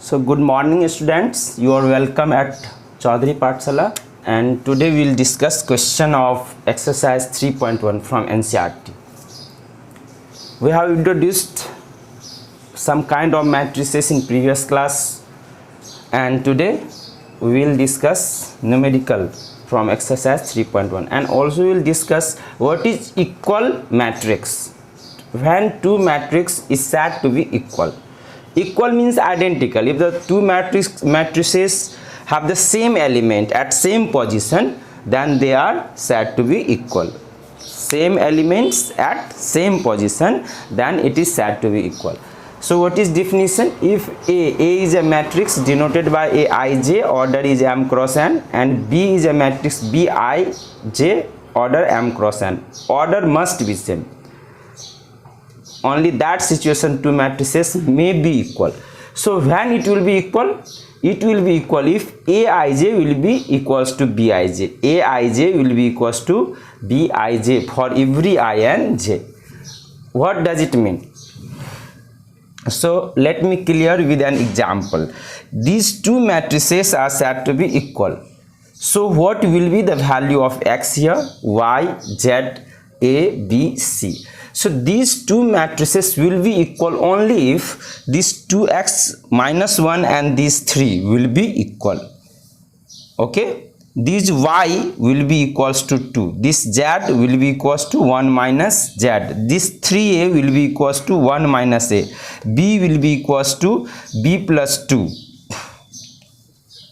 So good morning students, you are welcome at Chaudhary Pathshala, and today we will discuss question of exercise 3.1 from NCERT. We have introduced some kind of matrices in previous class, and today we will discuss numerical from exercise 3.1, and also we will discuss what is equal matrix. When two matrix is said to be equal. Equal means identical. If the two matrices have the same element at same position, then they are said to be equal. Same elements at same position, then it is said to be equal. So what is definition? If A is a matrix denoted by Aij, order is m cross n, and B is a matrix Bij, order m cross n. Order must be same. Only that situation two matrices may be equal. So when it will be equal? It will be equal if Aij will be equals to Bij. Aij will be equals to Bij for every I and j. What does it mean? So let me clear with an example. These two matrices are said to be equal. So what will be the value of x here? Y, z, a, b, c. So these two matrices will be equal only if these 2x minus 1 and these 3 will be equal. Okay, this y will be equals to 2, this z will be equals to 1 minus z, this 3a will be equals to 1 minus a, b will be equals to b plus 2.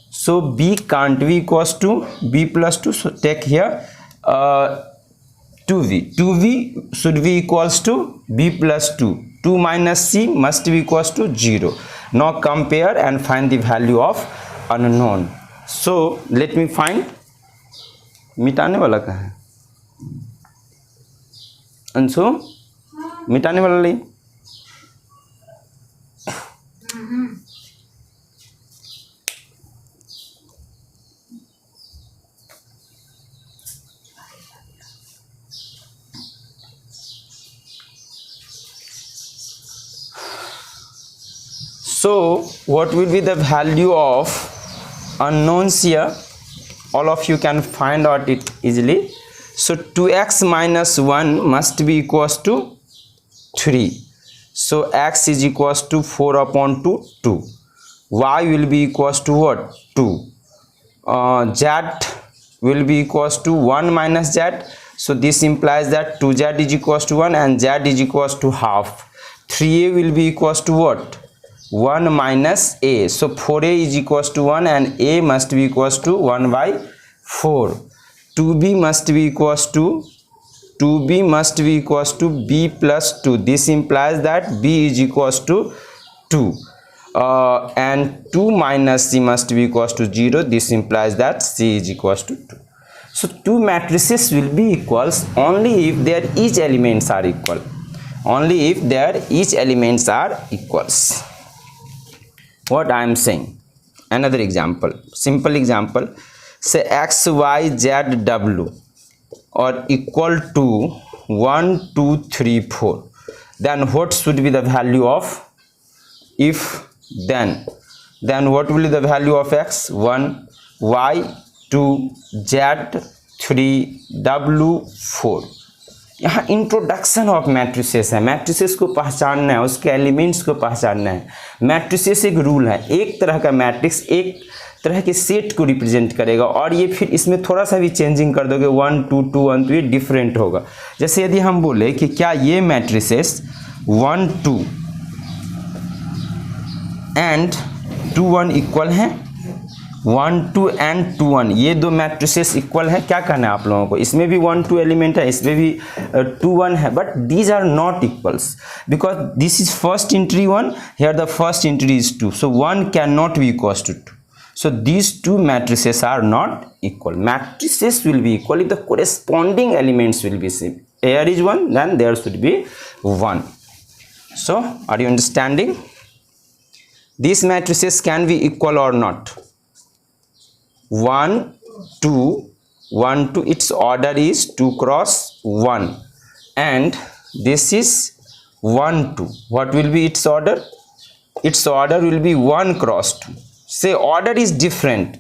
So b can't be equals to b plus 2, so take here 2v should be equals to b plus 2. 2 minus c must be equals to 0. Now compare and find the value of unknown. So let me find. मिटाने वाला कहाँ है? अंशु मिटाने वाला नहीं. So what will be the value of unknowns here? All of you can find out it easily. So 2x minus 1 must be equals to 3. So x is equals to 4 upon 2. Y will be equals to what? 2. Z will be equals to 1 minus z. So this implies that 2z is equals to 1 and z is equals to half. 3a will be equals to what? 1 minus a. So 4a is equals to 1 and a must be equals to 1 by 4. 2b must be equals to b plus 2. This implies that b is equals to 2. And 2 minus c must be equals to 0. This implies that c is equals to 2. So two matrices will be equals only if their each elements are equal. Only if their each elements are equals. What I am saying? Another example, simple example. Say x, y, z, w are equal to 1, 2, 3, 4. Then what should be the value of? If then what will be the value of x? 1, y, 2, z, 3, w, 4. यहाँ introduction of matrices है. Matrices को पहचानना है, उसके elements को पहचानना है. Matrices एक रूल है. एक तरह का मैट्रिक्स एक तरह के सेट को रिप्रेजेंट करेगा, और ये फिर इसमें थोड़ा सा भी चेंजिंग कर दोगे 1 2 2 1 तो ये डिफरेंट होगा. जैसे यदि हम बोले कि क्या ये मैट्रिसेस 1 2 एंड 2 1 इक्वल हैं? 1 2 एंड 2 1 ये दो मैट्रिसेस इक्वल है. क्या कहना है आप लोगों को? इसमें भी 1 2 एलिमेंट है, इसमें भी 2 1 है, but these are not equals because this is first entry 1, here the first entry is 2, so 1 can not be equals to 2. So these two matrices are not equal. Matrices will be equal if the corresponding elements will be same. Here is 1, then there should be 1. So are you understanding? These matrices can be equal or not. 1 2 1 2, its order is 2 cross 1, and this is 1 2. What will be its order? its order will be 1 cross 2. Say order is different.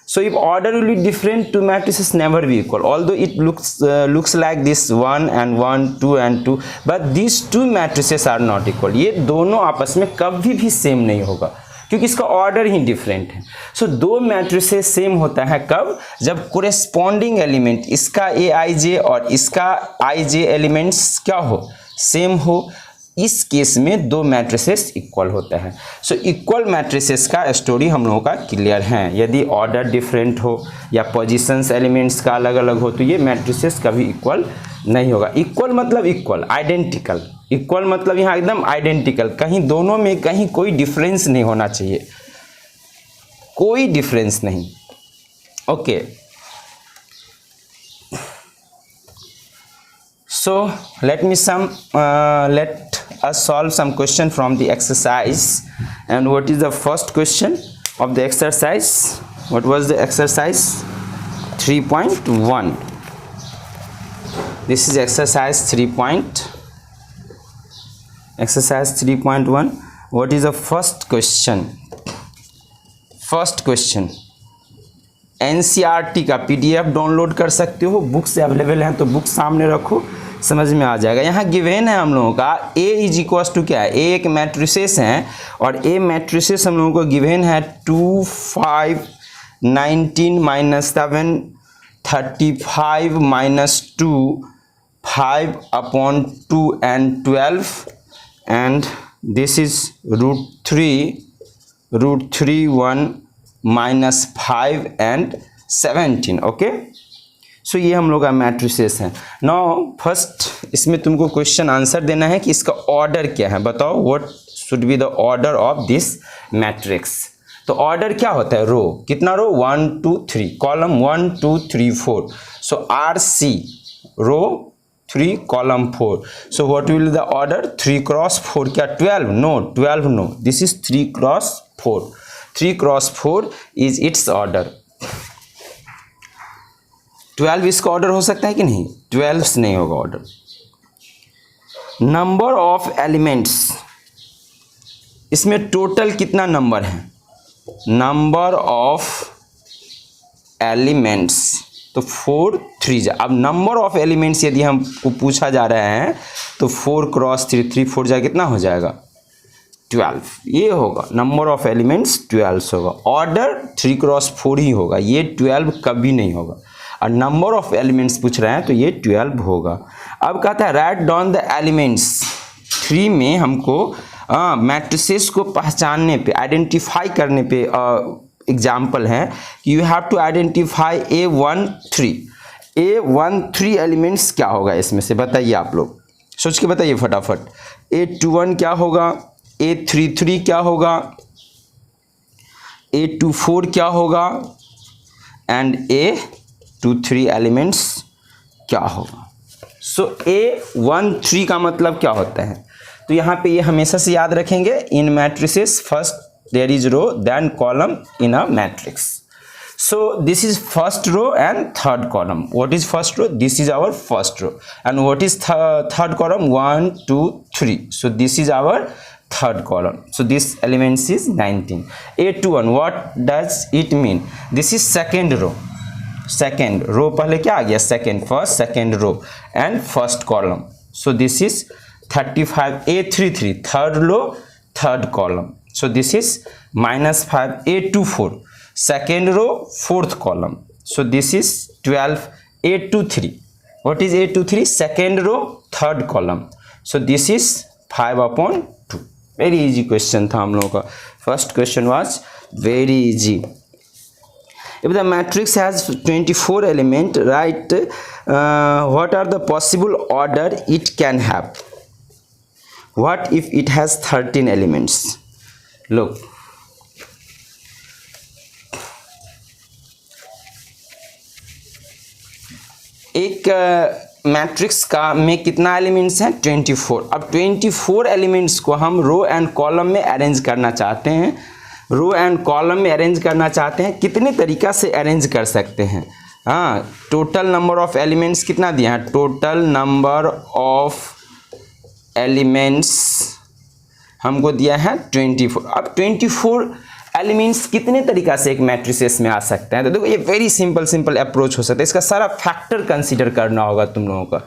So if order will be different, two matrices never be equal. Although it looks like this 1 and 1, 2 and 2, but these two matrices are not equal. ये दोनों आपस में कभी भी same नहीं होगा, क्योंकि इसका ऑर्डर ही डिफरेंट है. सो दो मैट्रिसेस सेम होता है कब? जब कोरेस्पॉन्डिंग एलिमेंट इसका ए आई जे और इसका आई जे एलिमेंट्स क्या हो, सेम हो. इस केस में दो मैट्रिसेस इक्वल होता है. सो इक्वल मैट्रिसेस का स्टोरी हम लोगों का क्लियर है. यदि ऑर्डर डिफरेंट हो या पोजीशंस एलिमेंट्स का अलग अलग हो तो ये मैट्रिसेस कभी इक्वल नहीं होगा. इक्वल मतलब इक्वल, आइडेंटिकल. इक्वल मतलब यहाँ एकदम आइडेंटिकल, कहीं दोनों में कहीं कोई डिफरेंस नहीं होना चाहिए, कोई डिफरेंस नहीं. Okay, so let us solve some question from the exercise. And what is the first question of the exercise? What was the exercise? 3.1. This is exercise 3.1. What is the first question? First question, NCERT का PDF download कर सकते हो, books available हैं तो book सामने रखो, समझ में आ जाएगा. यहाँ गिवन है हम लोगों का A इज इक्वल्स टू क्या है, A एक मैट्रिसेस हैं और A मैट्रिसेस हम लोगों को गिवन है 2, 5, 19 minus 7, 35 minus 2, 5/2 and 12, and this is √3 1 minus 5 and 17. Okay, so ये हम लोग का मैट्रिसेस हैं. नाउ फर्स्ट इसमें तुमको क्वेश्चन आंसर देना है कि इसका ऑर्डर क्या है. बताओ what should be the order of this matrix. तो ऑर्डर क्या होता है? रो. कितना row? 1 2 3, column 1 2 3 4. So RC row 3 column 4. So what will the order? 3 cross 4. क्या 12? No, 12 no, this is 3 cross 4. 3 cross 4 is its order. 12 इसका order हो सकता है कि नहीं? 12 नहीं होगा ऑर्डर. नंबर ऑफ एलिमेंट्स, इसमें टोटल कितना नंबर है? नंबर ऑफ एलिमेंट्स तो 4 3 जा. अब नंबर ऑफ एलिमेंट्स यदि हमको पूछा जा रहा है तो 4 क्रॉस 3, 3 4 जा कितना हो जाएगा? 12. ये होगा नंबर ऑफ एलिमेंट्स 12 होगा. ऑर्डर 3 क्रॉस 4 ही होगा, ये 12 कभी नहीं होगा. और नंबर ऑफ एलिमेंट्स पूछ रहे हैं तो ये 12 होगा. अब कहता है राइट डाउन द एलिमेंट्स. 3 में हमको मैट्रिसेस को पहचानने पे, आइडेंटिफाई करने पे एग्जाम्पल है कि you have to identify A13. A13 elements क्या होगा इसमें से? बताइए आप लोग, सोच के बताइए फटाफट. A21 क्या होगा? A33 क्या होगा? A24 क्या होगा? एंड A23 एलिमेंट्स क्या होगा? सो A13 का मतलब क्या होता है? तो यहाँ पे ये हमेशा से याद रखेंगे, in matrices first there is row then column in a matrix. So this is first row and third column. What is first row? This is our first row. And what is third column? 1 2 3. So this is our third column. So this elements is 19. A21, what does it mean? This is second row. Second row पहले क्या आ गया? Second, first, second row and first column. So this is 35. A33, third row, third column. So this is -5. A24, second row, fourth column. So this is 12. A23, what is A23? Second row, third column. So this is 5/2. Very easy question था हम लोगों का. First question was very easy. If the matrix has 24 element, right what are the possible order it can have. What if it has 13 elements? Look, एक matrix का में कितना elements हैं? 24. अब 24 एलिमेंट्स को हम रो एंड कॉलम में arrange करना चाहते हैं. रो एंड कॉलम में अरेंज करना चाहते हैं, कितने तरीका से अरेंज कर सकते हैं? हाँ, टोटल नंबर ऑफ एलिमेंट्स कितना दिया है? टोटल नंबर ऑफ एलिमेंट्स हमको दिया है 24। अब 24 एलिमेंट्स कितने तरीका से एक मैट्रिसेस में आ सकते हैं, तो देखो ये वेरी सिंपल अप्रोच हो सकता है। इसका सारा फैक्टर कंसीडर करना होगा तुम लोगों का।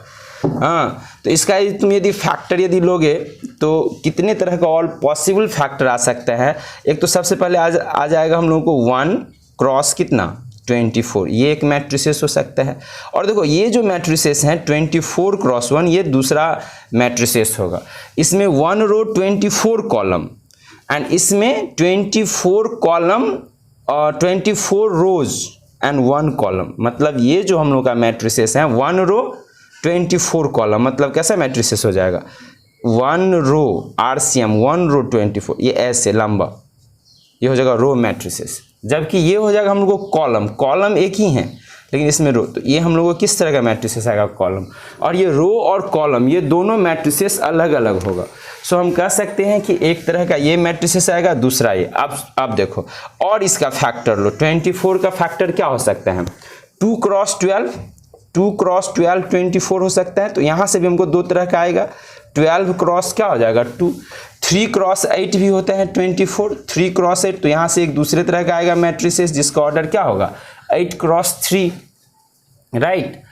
हाँ, तो इसका तुम यदि फैक्टर यदि लोगे तो कितने तरह का ऑल पॉसिबल फैक्टर आ सकता है। एक तो सबसे पहले आ जाएगा हम लोगों को 1 क्रॉस कितना 24, ये एक मैट्रिसेस हो सकता है। और देखो ये जो मैट्रिसेस हैं 24 क्रॉस 1 ये दूसरा मैट्रिसेस होगा। इसमें 1 रो 24 कॉलम एंड इसमें 24 कॉलम और 24 रोज एंड 1 कॉलम। मतलब ये जो हम लोग का मैट्रिसेस है 1 रो 24 कॉलम, मतलब कैसा मैट्रिसेस हो जाएगा 1 रो RCM 1 रो 24, ये ऐसे लंबा ये हो जाएगा रो मैट्रिसेस। जबकि ये हो जाएगा हम लोग को कॉलम एक ही है लेकिन इसमें रो, तो ये हम लोग को किस तरह का मैट्रिसेस आएगा कॉलम। और ये रो और कॉलम ये दोनों मैट्रिसेस अलग अलग होगा। सो हम कह सकते हैं कि एक तरह का ये मैट्रिसेस आएगा, दूसरा ये। अब देखो और इसका फैक्टर लो, 24 का फैक्टर क्या हो सकता है 2 क्रॉस 12 24 हो सकता है। तो यहाँ से भी हमको दो तरह का आएगा, 12 क्रॉस क्या हो जाएगा 2, 3 क्रॉस 8 भी होता है 24, 3 क्रॉस 8, तो यहाँ से एक दूसरे तरह का आएगा मैट्रिसेस जिसका ऑर्डर क्या होगा 8 क्रॉस 3, राइट।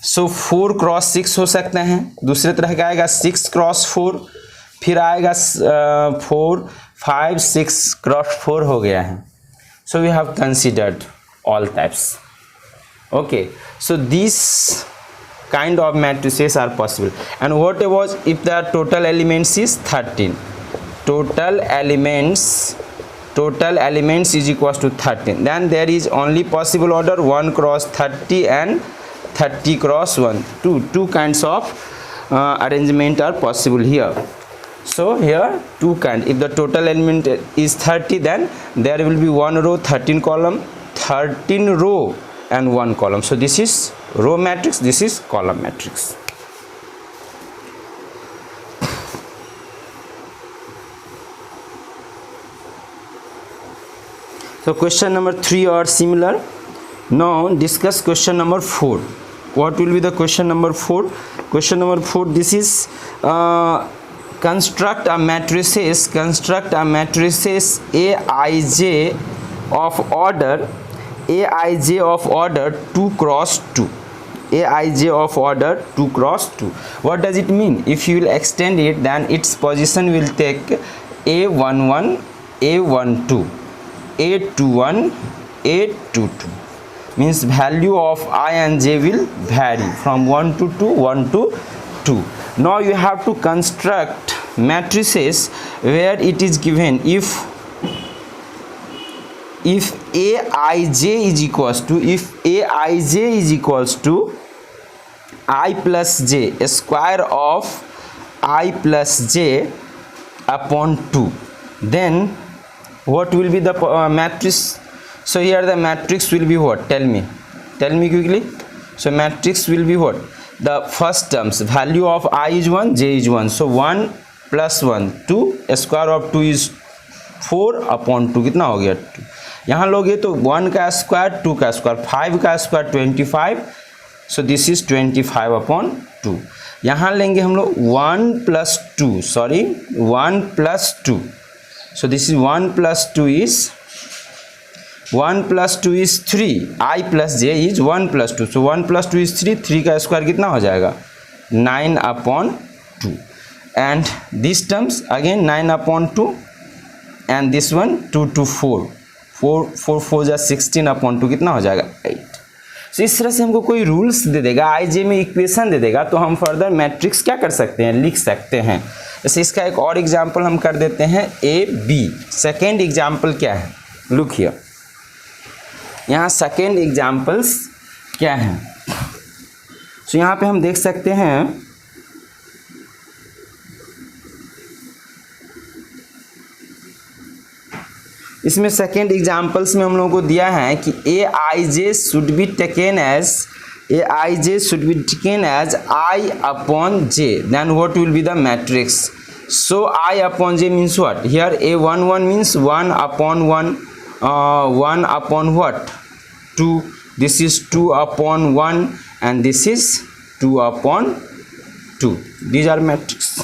सो 4 क्रॉस 6 हो सकते हैं, दूसरे तरह का आएगा 6 क्रॉस 4, फिर आएगा 4 5 6 क्रॉस 4 हो गया है। So we have considered all types. Okay, so these kind of matrices are possible. And what about if the total elements is 13? Total elements is equals to 13. Then there is only possible order 1 cross 30 and 30 cross 1. Two kinds of arrangement are possible here. So here two kind. If the total element is 30, then there will be 1 row 13 column, 13 row and 1 column. So this is row matrix, this is column matrix. So question number 3 or similar. Now discuss question number 4. What will be the question number 4? Question number 4, this is construct a matrices Aij of order 2 cross 2. Aij of order 2 cross 2. What does it mean? If you will extend it, then its position will take A11, A12, A21, A22. Means value of I and j will vary from 1 to 2, 1 to 2. Now you have to construct matrices where it is given if Aij is equals to I plus j square of I plus j upon 2, then what will be the matrix? So here the matrix will be what? Tell me quickly. So matrix will be what? The first terms, value of I is 1, j is 1, so 1 plus 1 2, square of 2 is 4 upon 2, कितना हो गया 2। यहाँ लोगे तो 1 का square 2 का square 5 का square 25, so this is 25 upon 2। यहाँ लेंगे हम लोग 1 plus 2, so this is 1 plus 2 is 3, I plus j is 1 plus 2, so 1 plus 2 is 3, 3 का स्क्वायर कितना हो जाएगा 9 upon 2, and these terms again 9 upon 2, and this one 2 to 4 जा 16 अपॉन 2 कितना हो जाएगा 8। सो इस तरह से हमको कोई रूल्स दे देगा, आई जे में इक्वेशन दे देगा, तो हम फर्दर मैट्रिक्स क्या कर सकते हैं लिख सकते हैं। जैसे इसका एक और एग्जांपल हम कर देते हैं ए बी। सेकेंड एग्जांपल क्या है, लुक हियर, यहाँ सेकेंड एग्जांपल्स क्या हैं। सो यहाँ पे हम देख सकते हैं इसमें सेकेंड एग्जांपल्स में हम लोगों को दिया है कि Aij should be taken as I upon j, then what will be the matrix? So I upon j means what? Here A11 means 1 upon 1, 1 upon what? 2. This is 2 upon 1 and this is 2 upon 2. These are matrices.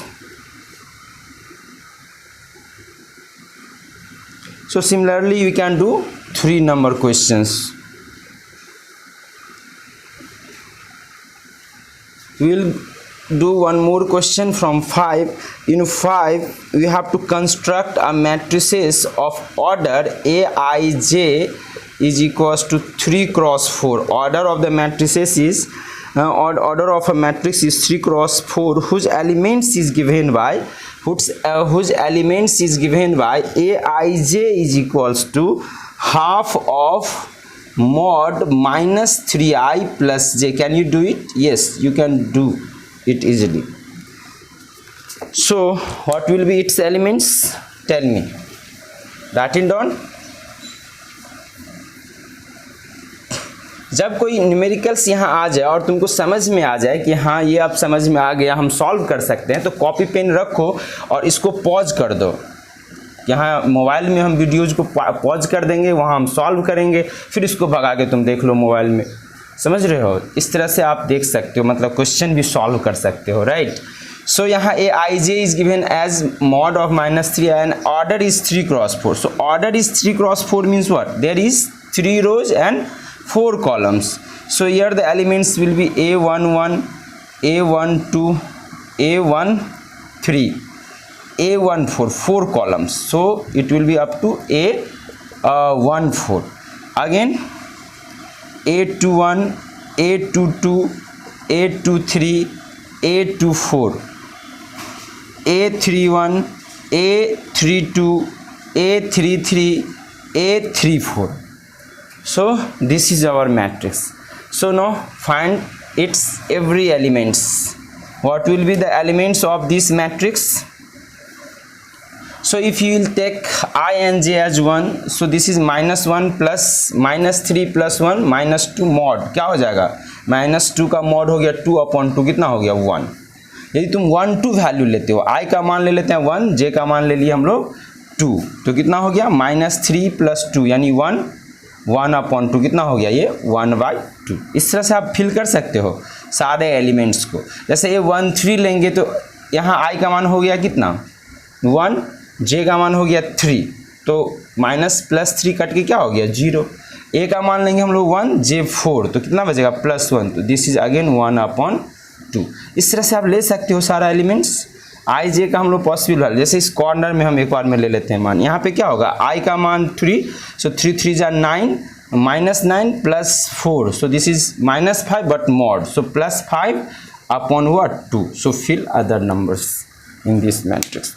So similarly we can do 3 number questions. We will do one more question from 5. In 5 we have to construct a matrices of order Aij is equals to 3 cross 4. Order of the matrices is order of a matrix is 3 cross 4 whose elements is given by Aij is equals to half of mod minus 3i plus j. Can you do it? Yes, you can do it easily. So what will be its elements? Tell me. Write it down. जब कोई numericals यहाँ आ जाए और तुमको समझ में आ जाए कि हाँ ये अब समझ में आ गया, हम सॉल्व कर सकते हैं, तो कॉपी पेन रखो और इसको पॉज कर दो. यहाँ मोबाइल में हम वीडियोज़ को पॉज कर देंगे, वहाँ हम सॉल्व करेंगे, फिर इसको भगा के तुम देख लो मोबाइल में. समझ रहे हो? इस तरह से आप देख सकते हो, मतलब क्वेश्चन भी सॉल्व कर सकते हो, राइट. सो यहाँ Aij is given as mod of -3 and order is 3 cross 4. So order is 3 cross 4 means what? There is 3 rows and 4 columns. So here the elements will be A11, A12, A13, A14, 4 columns. So it will be up to A14. Again A21, A22, A23, A24, A31, A32, A33, A34. So this is our matrix. So now find its every elements. What will be the elements of this matrix? So if you will take I and j as 1, so this is -1 plus -3 plus 1 -2 mod. क्या हो जाएगा? -2 का mod हो गया 2/2, कितना हो गया? 1. यदि तुम 1 2 वैल्यू लेते हो, I का मान ले लेते हैं 1, j का मान ले लिए हम लोग 2, तो कितना हो गया? -3 plus 2 यानी 1/2, कितना हो गया? ये 1/2. इस तरह से आप फिल कर सकते हो सारे एलिमेंट्स को. जैसे ये 1 3 लेंगे तो यहाँ I का मान हो गया कितना? 1, j का मान हो गया 3, तो -+3 कट के क्या हो गया? 0. a का मान लेंगे हम लोग 1, j 4, तो कितना बचेगा? +1, तो दिस इज अगेन 1/2. इस तरह से आप ले सकते हो सारा एलिमेंट्स. I j का हम लोग पॉसिबल है. जैसे इस कॉर्नर में हम एक बार में ले लेते हैं मान. यहाँ पे क्या होगा? I का मान 3, सो 3 3 जा 9, -9 plus 4, so this is -5 but mod, so +5 upon what? 2. So fill other numbers in this matrix.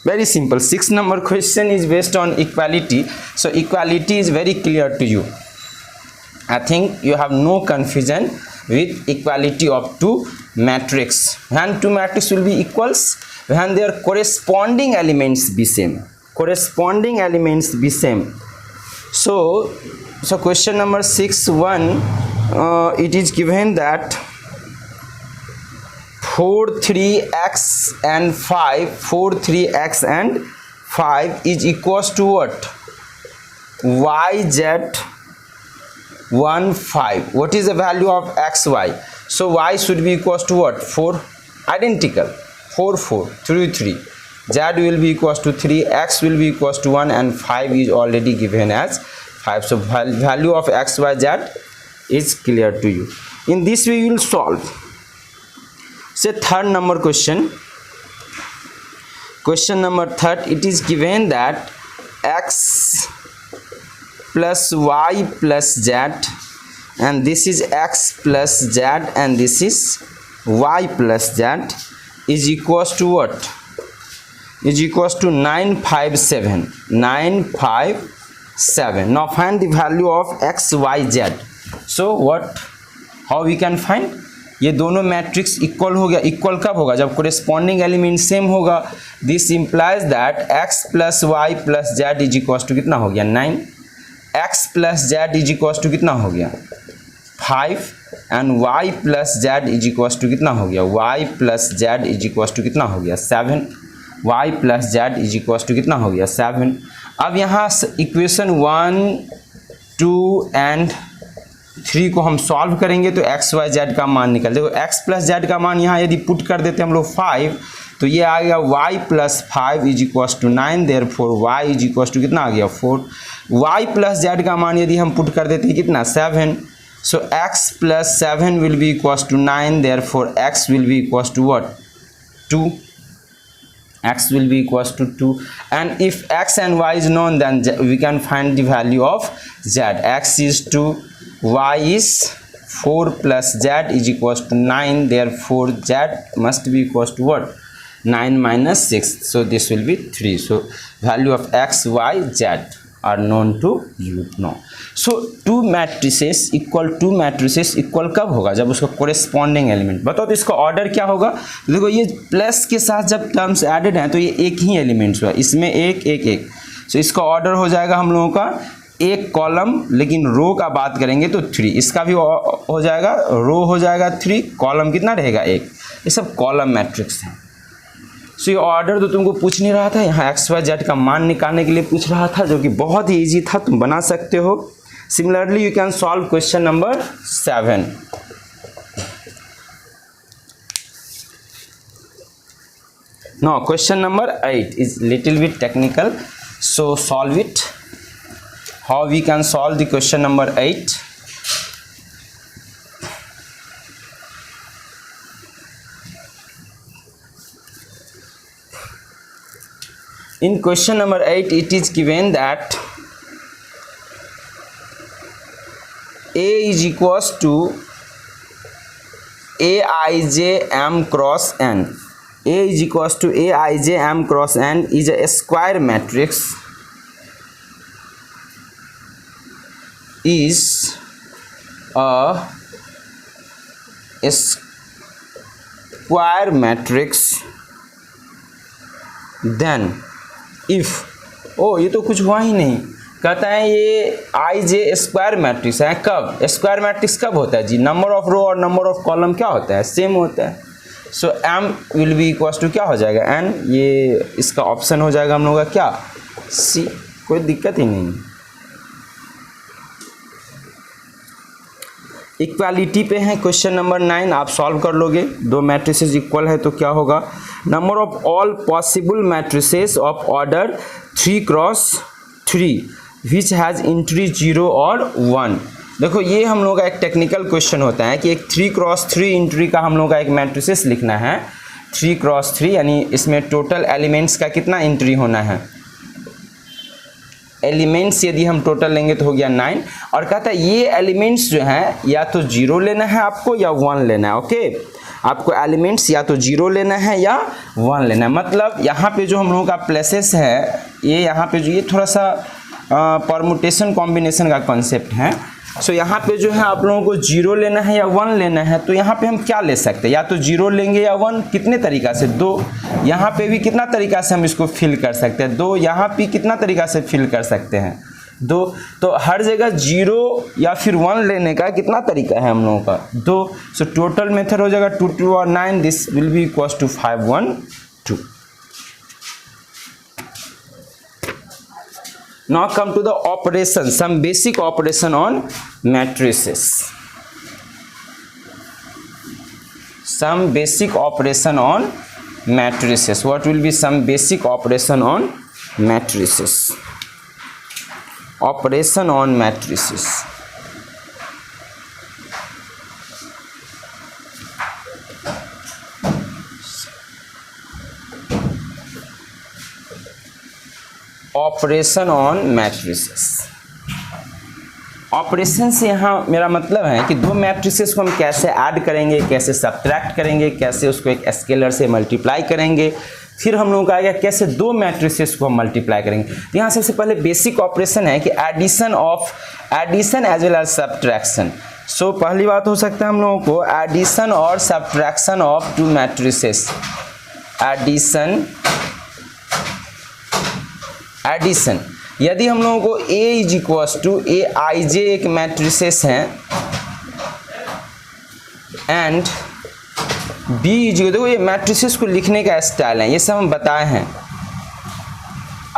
Very simple. 6 number question is based on equality. So equality is very clear to you. I think you have no confusion with equality of 2 matrix. When 2 matrix will be equals, when their corresponding elements be same. Corresponding elements be same. So question number 6(1), it is given that 4 3x and 5, 4 3x and 5 is equals to what? YZ 1 5. What is the value of xy? So y should be equals to what? 4. Identical. 4 4 3 3. Z will be equals to 3, x will be equals to 1, and 5 is already given as 5. So value of x y z is clear to you. In this way you will solve. Say third number question. Question number 3, it is given that x plus y plus z, and this is x plus z, and this is y plus z, is equals to what? Is equals to 9 5 7. 9 5 7. Now find the value of x y z. So what? How we can find? ये दोनों matrix equal हो गया. Equal कब होगा? जब corresponding element same होगा. This implies that x plus y plus z is equal to कितना हो गया? 9. x plus z is equal to कितना हो गया? 5. And y plus z is equal to कितना हो गया? y plus z is equal to कितना हो गया? 7. y plus z is equal to कितना हो गया? 7. अब यहाँ इक्वेशन 1 2 एंड 3 को हम सॉल्व करेंगे तो x y z का मान निकल. देखो x प्लस जेड का मान यहाँ यदि पुट कर देते हम लोग 5, तो ये आ गया y plus 5 is equals to 9, therefore y is equals to कितना आ गया 4। y प्लस z का मान यदि हम पुट कर देते हैं कितना 7, so x plus 7 will be equals to 9, therefore x will be equals to what 2, x will be equals to 2, and if x and y is known, then we can find the value of z. X is 2, y is 4 plus z is equals to 9, therefore z must be equals to what 9 minus 6, so this will be 3. So value of x, y, z are known to you now. So two matrices equal कब होगा, जब उसका corresponding element बताओ। तो इसका order क्या होगा, तो देखो ये प्लस के साथ जब टर्म्स एडेड हैं तो ये एक ही एलिमेंट्स हुआ, इसमें एक एक एक, सो इसका ऑर्डर हो जाएगा हम लोगों का एक कॉलम, लेकिन रो का बात करेंगे तो 3, इसका भी हो जाएगा रो हो जाएगा 3, कॉलम कितना रहेगा 1, ये सब कॉलम मैट्रिक्स हैं। सो ये ऑर्डर तो तुमको पूछ नहीं रहा था, यहाँ एक्स वाई जेड का मान निकालने के लिए पूछ रहा था, जो कि बहुत ही ईजी था, तुम बना सकते हो। Similarly you can solve question number 7। Now question number 8 is little bit technical, so solve it. How we can solve the question number 8? In question number 8, it is given that A is equals to Aij m cross n. A is equals to Aij m cross n is a square matrix. Is a square matrix. Then if ये तो कुछ हुआ ही नहीं, कहता है ये आई J square matrix है। कब स्क्वायर मैट्रिक्स कब होता है जी, नंबर ऑफ रो और नंबर ऑफ कॉलम क्या होता है सेम होता है। So m will be equals to क्या हो जाएगा n, ये इसका ऑप्शन हो जाएगा हम लोग का क्या C, कोई दिक्कत ही नहीं। इक्वालिटी पे है क्वेश्चन नंबर 9, आप सॉल्व कर लोगे। दो मैट्रिसेस इक्वल है तो क्या होगा, number of all possible matrices of order 3 cross 3 which has entry 0 और 1। देखो ये हम लोग का एक टेक्निकल क्वेश्चन होता है कि एक 3 क्रॉस 3 एंट्री का हम लोग का एक मैट्रिसेस लिखना है। 3 क्रॉस 3 यानी इसमें टोटल एलिमेंट्स का कितना एंट्री होना है, एलिमेंट्स यदि हम टोटल लेंगे तो हो गया 9, और कहता है ये एलिमेंट्स जो हैं या तो 0 लेना है आपको या 1 लेना है। ओके, आपको एलिमेंट्स या तो 0 लेना है या 1 लेना है। मतलब यहाँ पे जो हम लोगों का प्लेसेस है, ये यहाँ पे जो ये थोड़ा सा परमुटेशन कॉम्बिनेशन का कॉन्सेप्ट है। सो यहाँ पे जो है आप लोगों को 0 लेना है या 1 लेना है, तो यहाँ पे हम क्या ले सकते हैं, या तो 0 लेंगे या 1, कितने तरीका से 2, यहाँ पे भी कितना तरीका से हम इसको फिल कर सकते हैं 2, यहाँ पे कितना तरीका से फिल कर सकते हैं 2, तो हर जगह 0 या फिर 1 लेने का कितना तरीका है हम लोगों का 2। सो टोटल मेथड हो जाएगा 2 2 और 9, this will be equals to 5 1 2। Now come to the operation, some basic operation on matrices. Some basic operation on matrices. What will be some basic operation on matrices? Operation on matrices. Operation on matrices. Operation से यहाँ मेरा मतलब है कि दो matrices को हम कैसे ऐड करेंगे, कैसे सब्ट्रैक्ट करेंगे, कैसे उसको एक स्केलर से मल्टीप्लाई करेंगे, फिर हम लोगों का आएगा कैसे दो मैट्रिसेस को हम मल्टीप्लाई करेंगे। तो यहाँ सबसे पहले बेसिक ऑपरेशन है कि addition as well as subtraction. So पहली बात हो सकता है हम लोगों को एडिशन और subtraction of two matrices. Addition यदि हम लोगों को A is equals to Aij एक मैट्रिसेस हैं एंड B इज, देखो ये मैट्रिसेस को लिखने का स्टाइल है, ये सब हम बताए हैं।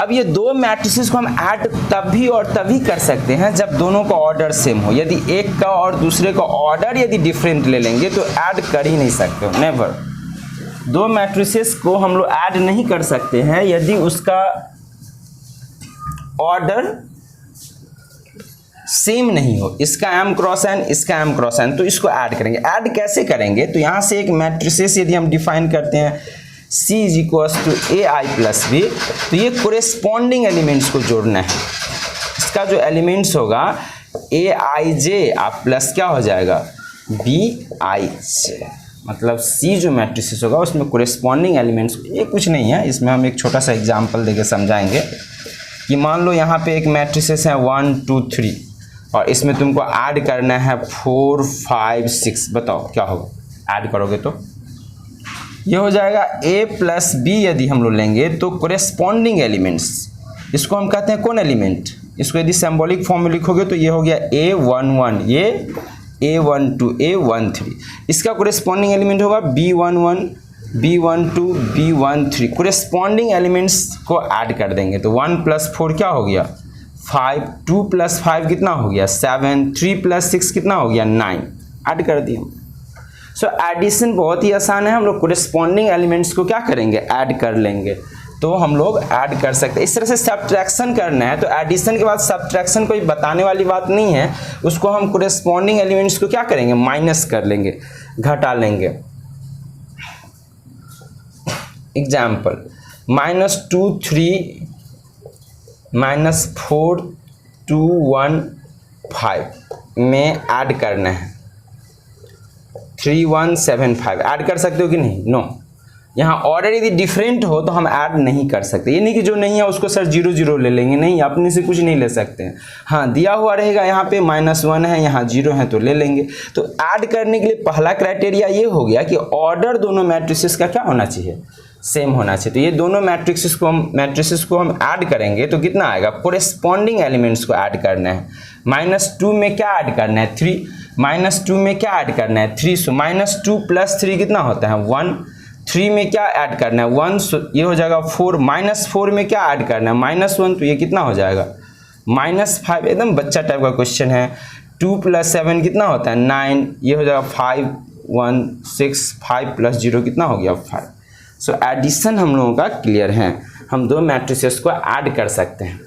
अब ये दो मैट्रिसेस को हम ऐड तब भी और तभी कर सकते हैं जब दोनों का ऑर्डर सेम हो। यदि एक का और दूसरे का ऑर्डर यदि डिफरेंट ले लेंगे तो ऐड कर ही नहीं सकते हो, नेवर। दो मैट्रिसेस को हम लोग ऐड नहीं कर सकते हैं यदि उसका ऑर्डर सेम नहीं हो, इसका m क्रॉस n, इसका m क्रॉस n, तो इसको ऐड करेंगे। ऐड कैसे करेंगे? तो यहाँ से एक मैट्रिसेस यदि हम डिफाइन करते हैं C is equal to AI plus B, तो ये कोरेस्पॉन्डिंग एलिमेंट्स को जोड़ना है। इसका जो एलिमेंट्स होगा AIJ आप प्लस क्या हो जाएगा BIJ, मतलब C जो मैट्रिसेस होगा उसमें कोरेस्पॉन्डिंग एलिमेंट्स, ये कुछ नहीं है, इसमें हम एक छोटा सा एग्जांपल देके समझाएंगे कि मान लो यहाँ पे एक मैट्रिसेस है 1 2 3 और इसमें तुमको ऐड करना है 4 5 6, बताओ क्या होगा? ऐड करोगे तो ये हो जाएगा A प्लस B। यदि हम लोग लेंगे तो कोरेस्पॉन्डिंग एलिमेंट्स, इसको हम कहते हैं कौन एलिमेंट? इसको यदि सिंबॉलिक फॉर्म में लिखोगे तो ये हो गया A11, ये A12 A13, इसका कोरेस्पॉन्डिंग एलिमेंट होगा B11 B12 B13। Corresponding elements को ऐड कर देंगे तो 1 प्लस 4 क्या हो गया 5, 2 प्लस 5 कितना हो गया 7, 3 प्लस 6 कितना हो गया 9, ऐड कर दिए। सो एडिशन बहुत ही आसान है, हम लोग कोरेस्पॉन्डिंग एलिमेंट्स को क्या करेंगे ऐड कर लेंगे, तो हम लोग ऐड कर सकते हैं। इस तरह से सब्ट्रैक्शन करना है, तो एडिशन के बाद सब्ट्रैक्शन कोई बताने वाली बात नहीं है, उसको हम कोरेस्पॉन्डिंग एलिमेंट्स को क्या करेंगे माइनस कर लेंगे, घटा लेंगे। एग्जाम्पल -2 3 -4 2 1 5 में ऐड करना है 3175, ऐड कर सकते हो कि नहीं? नो। यहाँ ऑर्डर यदि डिफरेंट हो तो हम ऐड नहीं कर सकते, ये नहीं कि जो नहीं है उसको सर 0 0 ले लेंगे, नहीं, अपने से कुछ नहीं ले सकते हैं। हाँ, दिया हुआ रहेगा यहाँ पे -1 है, यहाँ 0 है तो ले लेंगे। तो ऐड करने के लिए पहला क्राइटेरिया ये हो गया कि ऑर्डर दोनों मैट्रिसेस का क्या होना चाहिए, सेम होना चाहिए। तो ये दोनों मैट्रिसेस को हम ऐड करेंगे तो कितना आएगा, कोरेस्पॉन्डिंग एलिमेंट्स को ऐड करना है। -2 में क्या ऐड करना है 3, -2 में क्या ऐड करना है 3, सो -2 + 3 कितना होता है 1, 3 में क्या ऐड करना है 1, सो ये हो जाएगा 4, -4 में क्या ऐड करना है -1, तो ये कितना हो जाएगा -5। एकदम बच्चा टाइप का क्वेश्चन है। 2 + 7 कितना होता है 9, ये हो जाएगा 5 1 6, 5 + 0 कितना हो गया 5। सो एडिशन हम लोगों का क्लियर है, हम दो मैट्रिसेस को ऐड कर सकते हैं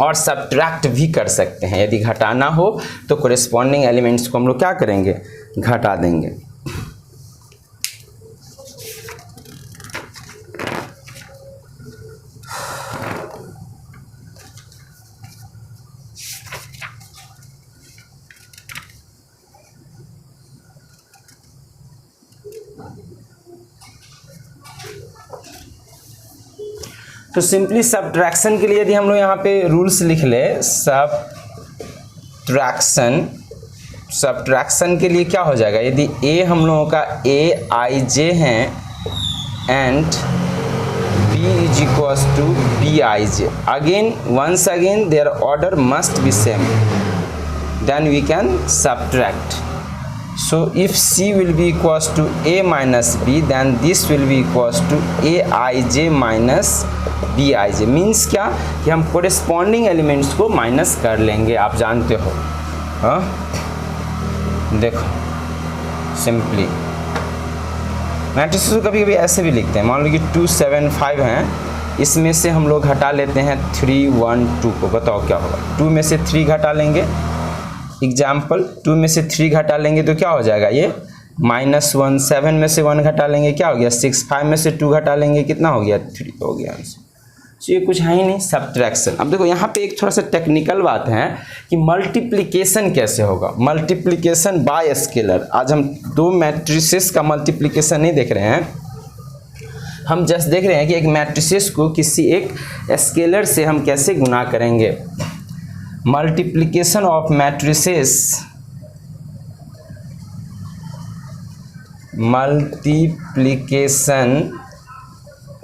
और सब्ट्रैक्ट भी कर सकते हैं। यदि घटाना हो तो कोरेस्पॉन्डिंग एलिमेंट्स को हम लोग क्या करेंगे, घटा देंगे। तो सिंपली सब्ट्रैक्शन के लिए यदि हम लोग यहाँ पे रूल्स लिख ले, सब्ट्रैक्शन के लिए क्या हो जाएगा, यदि A हम लोगों का AIJ है and B is equals to BIJ, again once again their order must be same, then we can subtract. So if C will be equals to A minus B, then this will be equals to AIJ minus BIJ। Means क्या कि हम corresponding elements को minus कर लेंगे, आप जानते हो। हाँ देखो सिंपली मैट्रिसेस को कभी कभी ऐसे भी लिखते हैं, मान लो कि 2 7 5 हैं, इसमें से हम लोग घटा लेते हैं 3 1 2 को, बताओ क्या होगा। 2 में से 3 घटा लेंगे, एग्जाम्पल 2 में से 3 घटा लेंगे तो क्या हो जाएगा ये -1, 7 में से 1 घटा लेंगे क्या हो गया 6, 5 में से 2 घटा लेंगे कितना हो गया 3 हो गया आंसर। तो ये कुछ है ही नहीं, सब्ट्रैक्शन। अब देखो यहाँ पे एक थोड़ा सा टेक्निकल बात है कि मल्टीप्लिकेशन कैसे होगा, मल्टीप्लिकेशन बाय स्केलर। आज हम दो मैट्रिसेस का मल्टीप्लिकेशन नहीं देख रहे हैं, हम जस्ट देख रहे हैं कि एक मैट्रिसेस को किसी एक स्केलर से हम कैसे गुना करेंगे। Multiplication of matrices, multiplication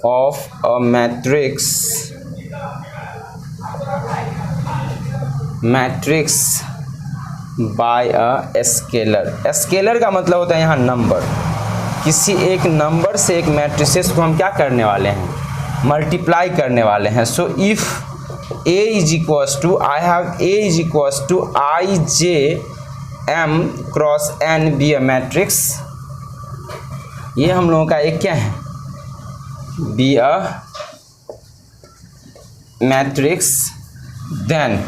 of a matrix bye a scalar. Scalar का मतलब होता है यहाँ नंबर, किसी एक नंबर से एक मैट्रिसेस को हम क्या करने वाले हैं, मल्टीप्लाई करने वाले हैं। So if A is equals to, I have A is equals to IJ M cross N be a matrix, ये हम लोगों का एक क्या है, बी अ मैट्रिक्स, देन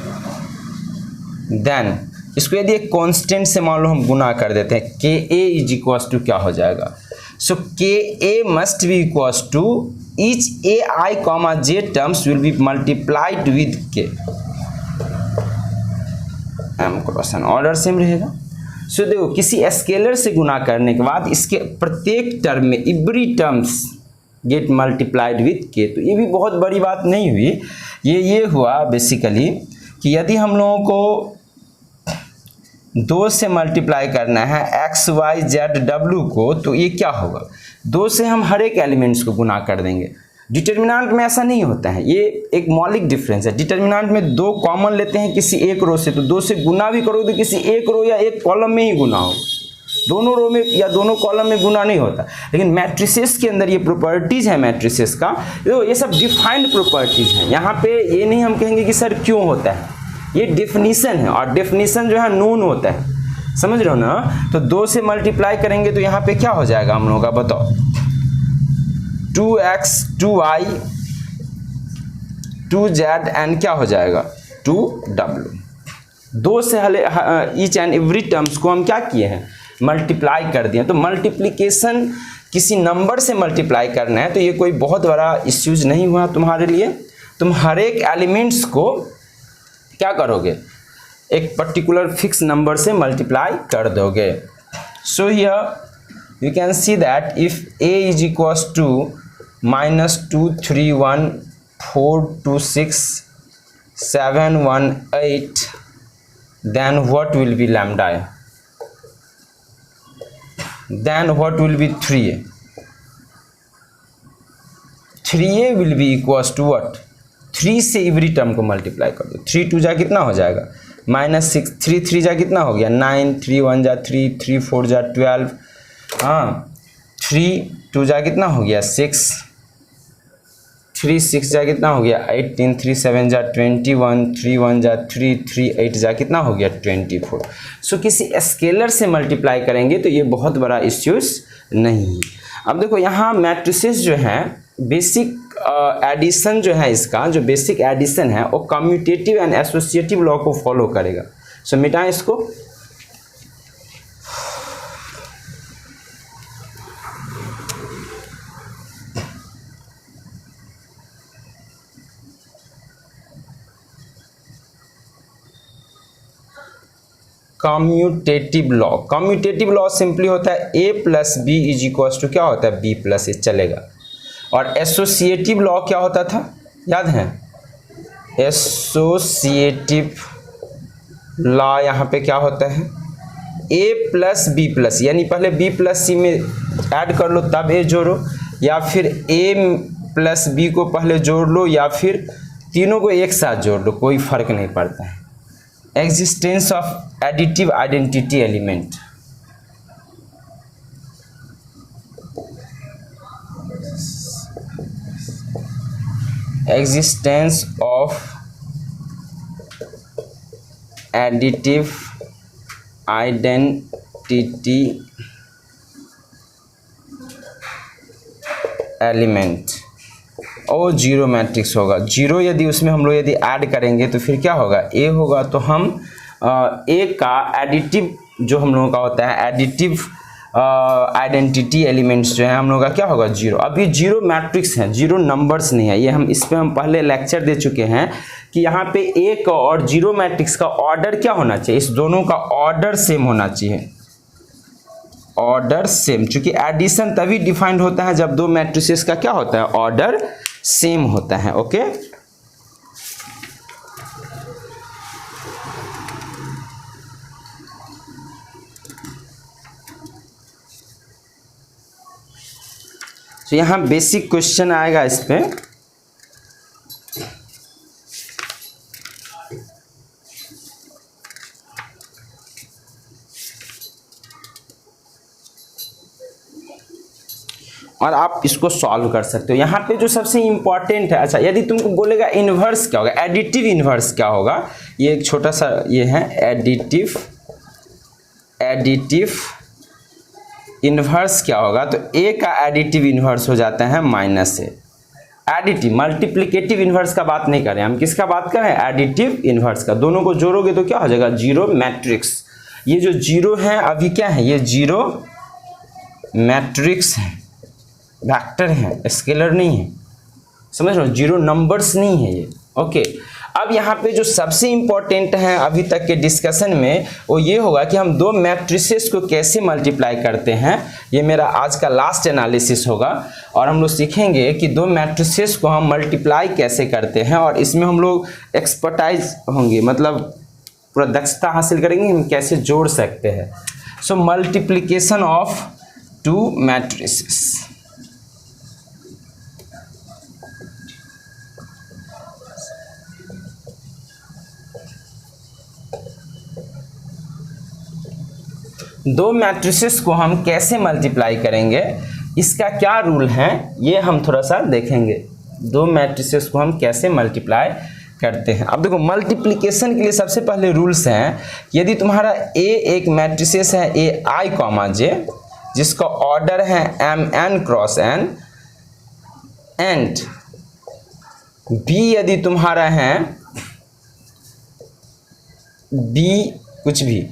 इसको यदि एक कांस्टेंट से मान लो हम गुना कर देते हैं, के ए इज इक्वल टू क्या हो जाएगा, so k a must be equal to each a i comma j terms will be multiplied with k, m cross n, order same रहेगा। सो देखो किसी स्केलर से गुना करने के बाद इसके प्रत्येक टर्म में every terms get multiplied with k, तो ये भी बहुत बड़ी बात नहीं हुई। ये हुआ बेसिकली कि यदि हम लोगों को 2 से मल्टीप्लाई करना है एक्स वाई जेड डब्ल्यू को, तो ये क्या होगा, 2 से हम हर एक एलिमेंट्स को गुना कर देंगे। डिटर्मिनेंट में ऐसा नहीं होता है, ये एक मौलिक डिफरेंस है। डिटर्मिनेंट में 2 कॉमन लेते हैं किसी एक रो से, तो 2 से गुना भी करो तो किसी एक रो या एक कॉलम में ही गुना हो, दोनों रो में या दोनों कॉलम में गुना नहीं होता। लेकिन मैट्रिसेस के अंदर ये प्रॉपर्टीज है मैट्रिसेस का, तो ये सब डिफाइंड प्रॉपर्टीज हैं। यहाँ पे ये नहीं हम कहेंगे कि सर क्यों होता है, ये डेफिनेशन है, और डेफिनेशन जो है नोन होता है, समझ रहे हो ना। तो 2 से मल्टीप्लाई करेंगे तो यहाँ पे क्या हो जाएगा हम लोगों का, बताओ, 2x 2y 2z एंड क्या हो जाएगा 2w। 2 से ईच एंड एवरी टर्म्स को हम क्या किए हैं, मल्टीप्लाई कर दिए। तो मल्टीप्लिकेशन किसी नंबर से मल्टीप्लाई करना है तो ये कोई बहुत बड़ा इश्यूज नहीं हुआ तुम्हारे लिए। तुम हर एक एलिमेंट्स को क्या करोगे, एक पर्टिकुलर फिक्स नंबर से मल्टीप्लाई कर दोगे। So here you can see that if a is equals to -2 3 1 4 2 6 7 1 8 then what will be lambda, then what will be 3a, 3a will be equals to what, 3 से every term को multiply कर दो। 3 2 जा कितना हो जाएगा -6, 3 3 जा कितना हो गया 9, 3 1 जा 3, 3 4 जा 12, हाँ 3 2 जा कितना हो गया 6, 3 6 जा कितना हो गया 18, 3 7 जा 21, 3 1 जा 3, 3 8 जा कितना हो गया 24। सो किसी स्केलर से मल्टीप्लाई करेंगे तो ये बहुत बड़ा इश्यूज नहीं है। अब देखो यहाँ मैट्रिसेस जो हैं, बेसिक एडिशन जो है, इसका जो बेसिक एडिशन है वो कम्यूटेटिव एंड एसोसिएटिव लॉ को फॉलो करेगा। सो मिटाएं इसको। कम्यूटेटिव लॉ सिंपली होता है a plus b is equal to क्या होता है b प्लस ए, चलेगा। और एसोसिएटिव लॉ क्या होता था, याद है, एसोसिएटिव लॉ यहाँ पे क्या होता है, a प्लस बी प्लस, यानी पहले b प्लस सी में ऐड कर लो तब a जोड़ो, या फिर a प्लस बी को पहले जोड़ लो, या फिर तीनों को एक साथ जोड़ लो, कोई फर्क नहीं पड़ता है। Existence of additive identity element, existence of additive identity element और जीरो मैट्रिक्स होगा। जीरो यदि उसमें हम लोग यदि ऐड करेंगे तो फिर क्या होगा, ए होगा। तो हम ए का एडिटिव जो हम लोगों का होता है एडिटिव आइडेंटिटी एलिमेंट्स जो है हम लोग का क्या होगा, जीरो। अब ये जीरो मैट्रिक्स हैं, जीरो नंबर्स नहीं है। ये हम इस पे हम पहले लेक्चर दे चुके हैं कि यहाँ पे ए का और जीरो मैट्रिक्स का ऑर्डर क्या होना चाहिए, इस दोनों का ऑर्डर सेम होना चाहिए, ऑर्डर सेम। चूंकि एडिशन तभी डिफाइंड होता है जब दो मैट्रिसेस का क्या होता है, ऑर्डर सेम होता है। ओके, तो यहाँ बेसिक क्वेश्चन आएगा इस पे। और आप इसको सॉल्व कर सकते हो। यहाँ पे जो सबसे इंपॉर्टेंट है, अच्छा यदि तुमको बोलेगा इन्वर्स क्या होगा, एडिटिव इन्वर्स क्या होगा, ये एक छोटा सा ये है एडिटिव इन्वर्स क्या होगा, तो a का एडिटिव इन्वर्स हो जाता है माइनस ए। एडिटिव, मल्टीप्लिकेटिव इन्वर्स का बात नहीं कर रहे हैं हम, किसका बात कर रहे हैं, एडिटिव इन्वर्स का। दोनों को जोड़ोगे तो क्या हो जाएगा, जीरो मैट्रिक्स। ये जो जीरो है अभी क्या है, ये जीरो मैट्रिक्स है, वेक्टर है, स्केलर नहीं है, समझ रहे हो, जीरो नंबर्स नहीं है ये। ओके, अब यहाँ पे जो सबसे इंपॉर्टेंट है अभी तक के डिस्कशन में वो ये होगा कि हम दो मैट्रिसेस को कैसे मल्टीप्लाई करते हैं। ये मेरा आज का लास्ट एनालिसिस होगा और हम लोग सीखेंगे कि दो मैट्रिसेस को हम मल्टीप्लाई कैसे करते हैं और इसमें हम लोग एक्सपर्टाइज होंगे, मतलब पूरा दक्षता हासिल करेंगे हम कैसे जोड़ सकते हैं। सो मल्टीप्लिकेशन ऑफ टू मैट्रिसेस। दो मैट्रिसेस को हम कैसे मल्टीप्लाई करेंगे, इसका क्या रूल है ये हम थोड़ा सा देखेंगे। दो मैट्रिसेस को हम कैसे मल्टीप्लाई करते हैं। अब देखो, मल्टीप्लिकेशन के लिए सबसे पहले रूल्स हैं, यदि तुम्हारा ए एक मैट्रिसेस है ए आई कॉमा जे, जिसका ऑर्डर है m n cross n, and b यदि तुम्हारा है बी कुछ भी।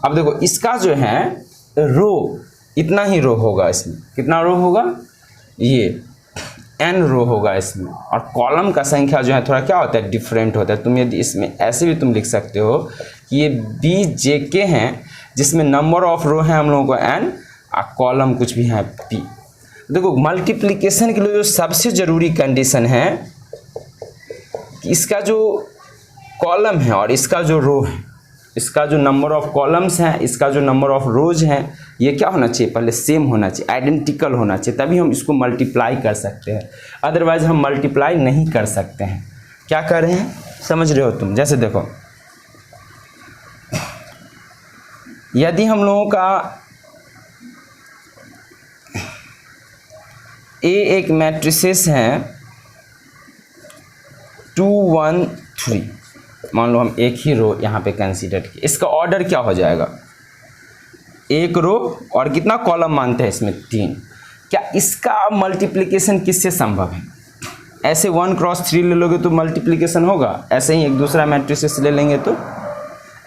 अब देखो, इसका जो है रो इतना ही रो होगा, इसमें कितना रो होगा, ये n रो होगा इसमें, और कॉलम का संख्या जो है थोड़ा क्या होता है, डिफरेंट होता है। तुम यदि इसमें ऐसे भी तुम लिख सकते हो कि ये बी जे के हैं, जिसमें नंबर ऑफ रो है हम लोगों को n और कॉलम कुछ भी है p। देखो, मल्टीप्लिकेशन के लिए जो सबसे ज़रूरी कंडीशन है कि इसका जो कॉलम है और इसका जो रो है, इसका जो नंबर ऑफ कॉलम्स हैं, इसका जो नंबर ऑफ रोज हैं, ये क्या होना चाहिए, पहले सेम होना चाहिए, आइडेंटिकल होना चाहिए, तभी हम इसको मल्टीप्लाई कर सकते हैं। अदरवाइज हम मल्टीप्लाई नहीं कर सकते हैं। क्या कर रहे हैं, समझ रहे हो तुम। जैसे देखो, यदि हम लोगों का ए एक मैट्रिसेस है 2 1 3, मान लो हम एक ही रो यहाँ पे कंसीडर किए, इसका ऑर्डर क्या हो जाएगा, एक रो और कितना कॉलम मानते हैं इसमें 3। क्या इसका मल्टीप्लिकेशन किससे संभव है, ऐसे 1 क्रॉस 3 ले लोगे तो मल्टीप्लिकेशन होगा, ऐसे ही एक दूसरा मैट्रिसेस ले लेंगे तो,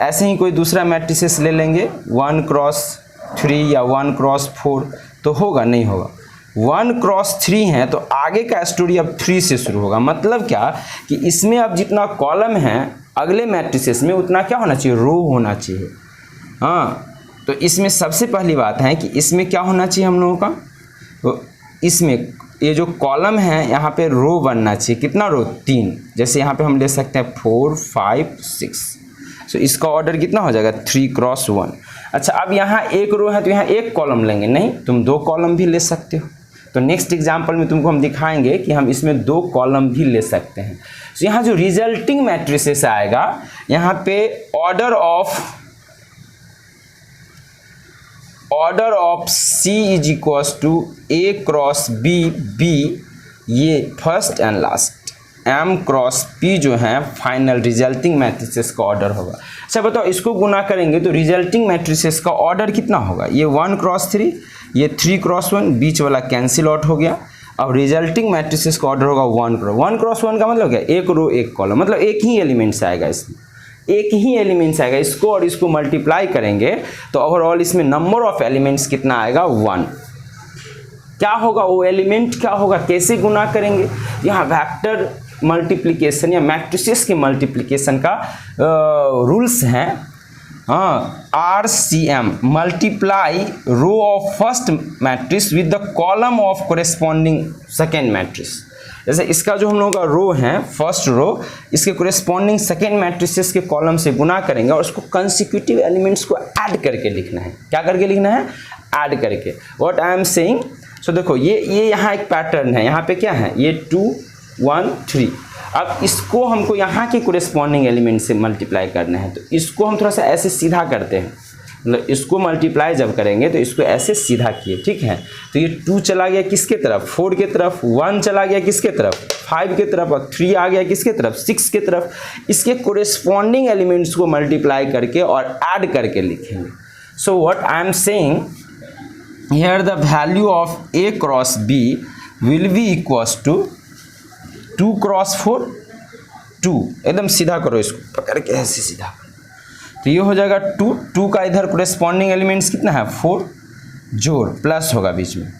ऐसे ही कोई दूसरा मैट्रिसेस ले लेंगे 1 क्रॉस 3 या 1 क्रॉस 4 तो होगा, नहीं होगा। 1 क्रॉस 3 है तो आगे का स्टोरी अब 3 से शुरू होगा। मतलब क्या कि इसमें अब जितना कॉलम है अगले मैट्रिसेस में उतना क्या होना चाहिए, रो होना चाहिए। हाँ, तो इसमें सबसे पहली बात है कि इसमें क्या होना चाहिए हम लोगों का, तो इसमें ये जो कॉलम है यहाँ पे रो बनना चाहिए, कितना रो, 3। जैसे यहाँ पे हम ले सकते हैं 4 5 6, तो इसका ऑर्डर कितना हो जाएगा, 3 क्रॉस 1। अच्छा, अब यहाँ एक रो है तो यहाँ एक कॉलम लेंगे, नहीं तुम 2 कॉलम भी ले सकते हो। तो नेक्स्ट एग्जाम्पल में तुमको हम दिखाएंगे कि हम इसमें 2 कॉलम भी ले सकते हैं। तो यहाँ जो रिजल्टिंग मैट्रिसेस आएगा, यहाँ पे order of C is equals to A cross B, B ये first and last, M cross P जो है फाइनल रिजल्टिंग मैट्रिसेस का ऑर्डर होगा। अच्छा बताओ, इसको गुना करेंगे तो रिजल्टिंग मैट्रिसेस का ऑर्डर कितना होगा, ये 1 क्रॉस 3, ये 3 क्रॉस 1, बीच वाला कैंसिल आउट हो गया। अब रिजल्टिंग मैट्रिसेस का ऑर्डर होगा 1 क्रॉस 1 का मतलब क्या, एक रो एक कॉलम, मतलब एक ही एलिमेंट्स आएगा, इसमें एक ही एलिमेंट्स आएगा। इसको और इसको मल्टीप्लाई करेंगे तो ओवरऑल इसमें नंबर ऑफ एलिमेंट्स कितना आएगा, 1। क्या होगा वो एलिमेंट, क्या होगा, कैसे गुना करेंगे, यहाँ वेक्टर मल्टीप्लिकेशन या मैट्रिसेस के मल्टीप्लिकेशन का रूल्स हैं। हाँ, RCM multiply row of first matrix with the column of corresponding second matrix. जैसे इसका जो हम लोगों का रो है फर्स्ट रो, इसके कोरेस्पॉन्डिंग सेकेंड मैट्रिसेस के कॉलम से गुना करेंगे और उसको कंसिक्यूटिव एलिमेंट्स को ऐड करके लिखना है। क्या करके लिखना है, ऐड करके। व्हाट आई एम सेइंग, सो देखो ये यहाँ एक पैटर्न है, यहाँ पे क्या है, ये 2 1 3। अब इसको हमको यहाँ के कोरेस्पॉन्डिंग एलिमेंट से मल्टीप्लाई करना है, तो इसको हम थोड़ा सा ऐसे सीधा करते हैं, मतलब इसको मल्टीप्लाई जब करेंगे तो इसको ऐसे सीधा किए, ठीक है। तो ये 2 चला गया किसके तरफ, 4 के तरफ, 1 चला गया किसके तरफ, 5 के तरफ, और 3 आ गया किसके तरफ, 6 के तरफ। इसके कोरेस्पॉन्डिंग एलिमेंट्स को मल्टीप्लाई करके और ऐड करके लिखेंगे। So what I am saying, here the value of A cross B will be equals to 2 cross 4 2। एकदम सीधा करो इसको, पकड़ के ऐसे सीधा, तो ये हो जाएगा 2 2 का इधर कोरेस्पॉन्डिंग एलिमेंट्स कितना है 4, जोड़ प्लस होगा बीच में,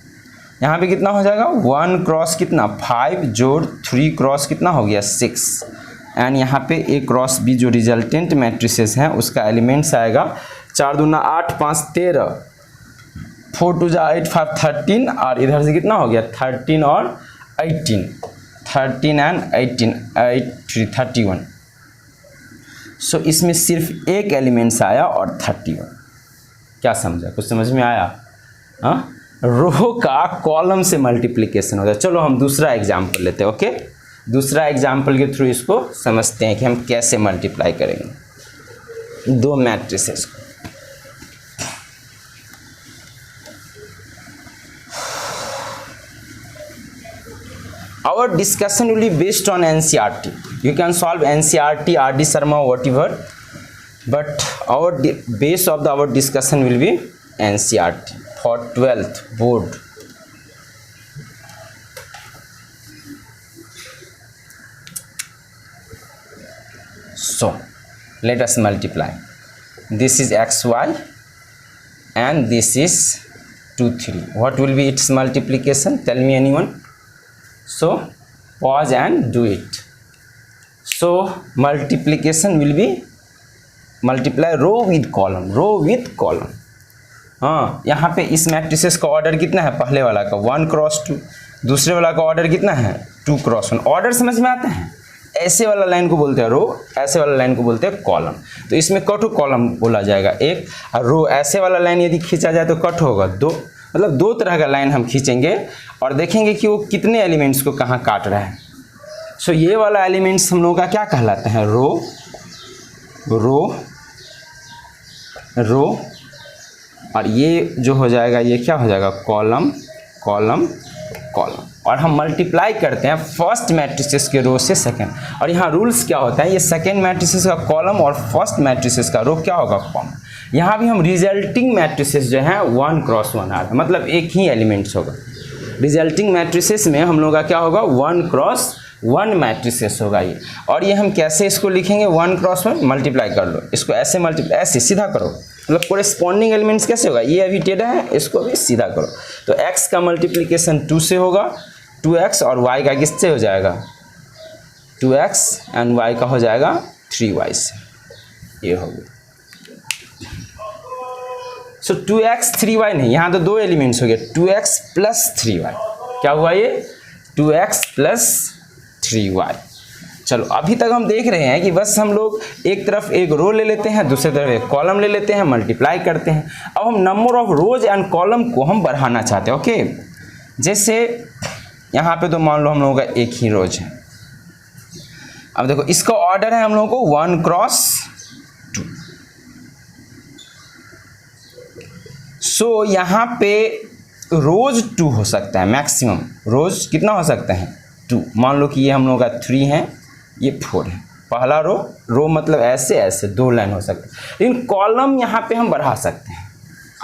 यहाँ पे कितना हो जाएगा 1 क्रॉस कितना 5 जोड़ 3 क्रॉस कितना हो गया 6, एंड यहाँ पे A क्रॉस B जो रिजल्टेंट मैट्रिसेस हैं उसका एलिमेंट्स आएगा 4 दूना 8 5 13, 4 2 जा 8 5 13, और इधर से कितना हो गया 13 और 18, 13 एंड 18 8 3 31। सो इसमें सिर्फ एक एलिमेंट्स आया और 31। क्या समझा, कुछ समझ में आया? हाँ, रो का कॉलम से मल्टीप्लिकेशन होता है। चलो हम दूसरा एग्जाम्पल लेते हैं। ओके, दूसरा एग्जाम्पल के थ्रू इसको समझते हैं कि हम कैसे मल्टीप्लाई करेंगे दो मैट्रिसेस को। Our discussion will be based on NCERT. You can solve NCERT, RD Sharma, whatever, but our base of our discussion will be NCERT for 12th board. So let us multiply. This is xy and this is 2 3. What will be its multiplication? Tell me anyone. So pause and do it. So multiplication will be multiply row with column, row with column. हाँ, यहाँ पे इस matrices का order कितना है? पहले वाला का 1 क्रॉस 2, दूसरे वाला का ऑर्डर कितना है 2 क्रॉस 1। ऑर्डर समझ में आता है? ऐसे वाला लाइन को बोलते हैं रो, ऐसे वाला लाइन को बोलते हैं कॉलम। तो इसमें कट कॉलम बोला जाएगा एक, और रो ऐसे वाला लाइन यदि खींचा जाए तो कट होगा 2, मतलब 2 तरह का लाइन हम खींचेंगे और देखेंगे कि वो कितने एलिमेंट्स को कहाँ काट रहा है। सो ये वाला एलिमेंट्स हम लोगों का क्या कहलाते हैं? रो रो रो, और ये जो हो जाएगा ये क्या हो जाएगा? Column column column. और हम मल्टीप्लाई करते हैं फर्स्ट मैट्रिसेस के रो से सेकंड, और यहाँ रूल्स क्या होता है? ये सेकंड मैट्रिसेस का कॉलम और फर्स्ट मैट्रिसेस का रो क्या होगा? कॉमन। यहाँ भी हम रिजल्टिंग मैट्रिसेस जो है 1 क्रॉस 1 आ रहा है, मतलब एक ही एलिमेंट्स होगा। रिजल्टिंग मैट्रिसेस में हम लोग का क्या होगा? 1 क्रॉस 1 मैट्रिसेस होगा ये। और ये हम कैसे इसको लिखेंगे? 1 क्रॉस 1 मल्टीप्लाई कर लो, इसको ऐसे मल्टीप्लाई, ऐसे सीधा करो, मतलब कोरेस्पॉन्डिंग एलिमेंट्स कैसे होगा? ये अभी टेढ़ा है, इसको भी सीधा करो। तो x का मल्टीप्लिकेशन 2 से होगा 2x, और y का किससे हो जाएगा? 2x, एंड y का हो जाएगा 3y से। ये हो गया। सो 2x 3y नहीं, यहाँ तो 2 एलिमेंट्स हो गए, 2x प्लस 3y। क्या हुआ ये? 2x plus 3y। चलो अभी तक हम देख रहे हैं कि बस हम लोग एक तरफ एक रो ले लेते हैं, दूसरी तरफ एक कॉलम ले लेते हैं, मल्टीप्लाई करते हैं। अब हम number of rose and column को हम बढ़ाना चाहते हैं। ओके, जैसे यहाँ पे तो मान लो हम लोगों का एक ही रोज है। अब देखो इसका ऑर्डर है हम लोगों को 1 क्रॉस 2। सो यहाँ पे रोज 2 हो सकता है, मैक्सिमम रोज कितना हो सकता है? 2। मान लो कि ये हम लोगों का 3 है, ये 4 है। पहला रो, रो मतलब ऐसे ऐसे 2 लाइन हो सकते हैं, लेकिन कॉलम यहाँ पे हम बढ़ा सकते हैं।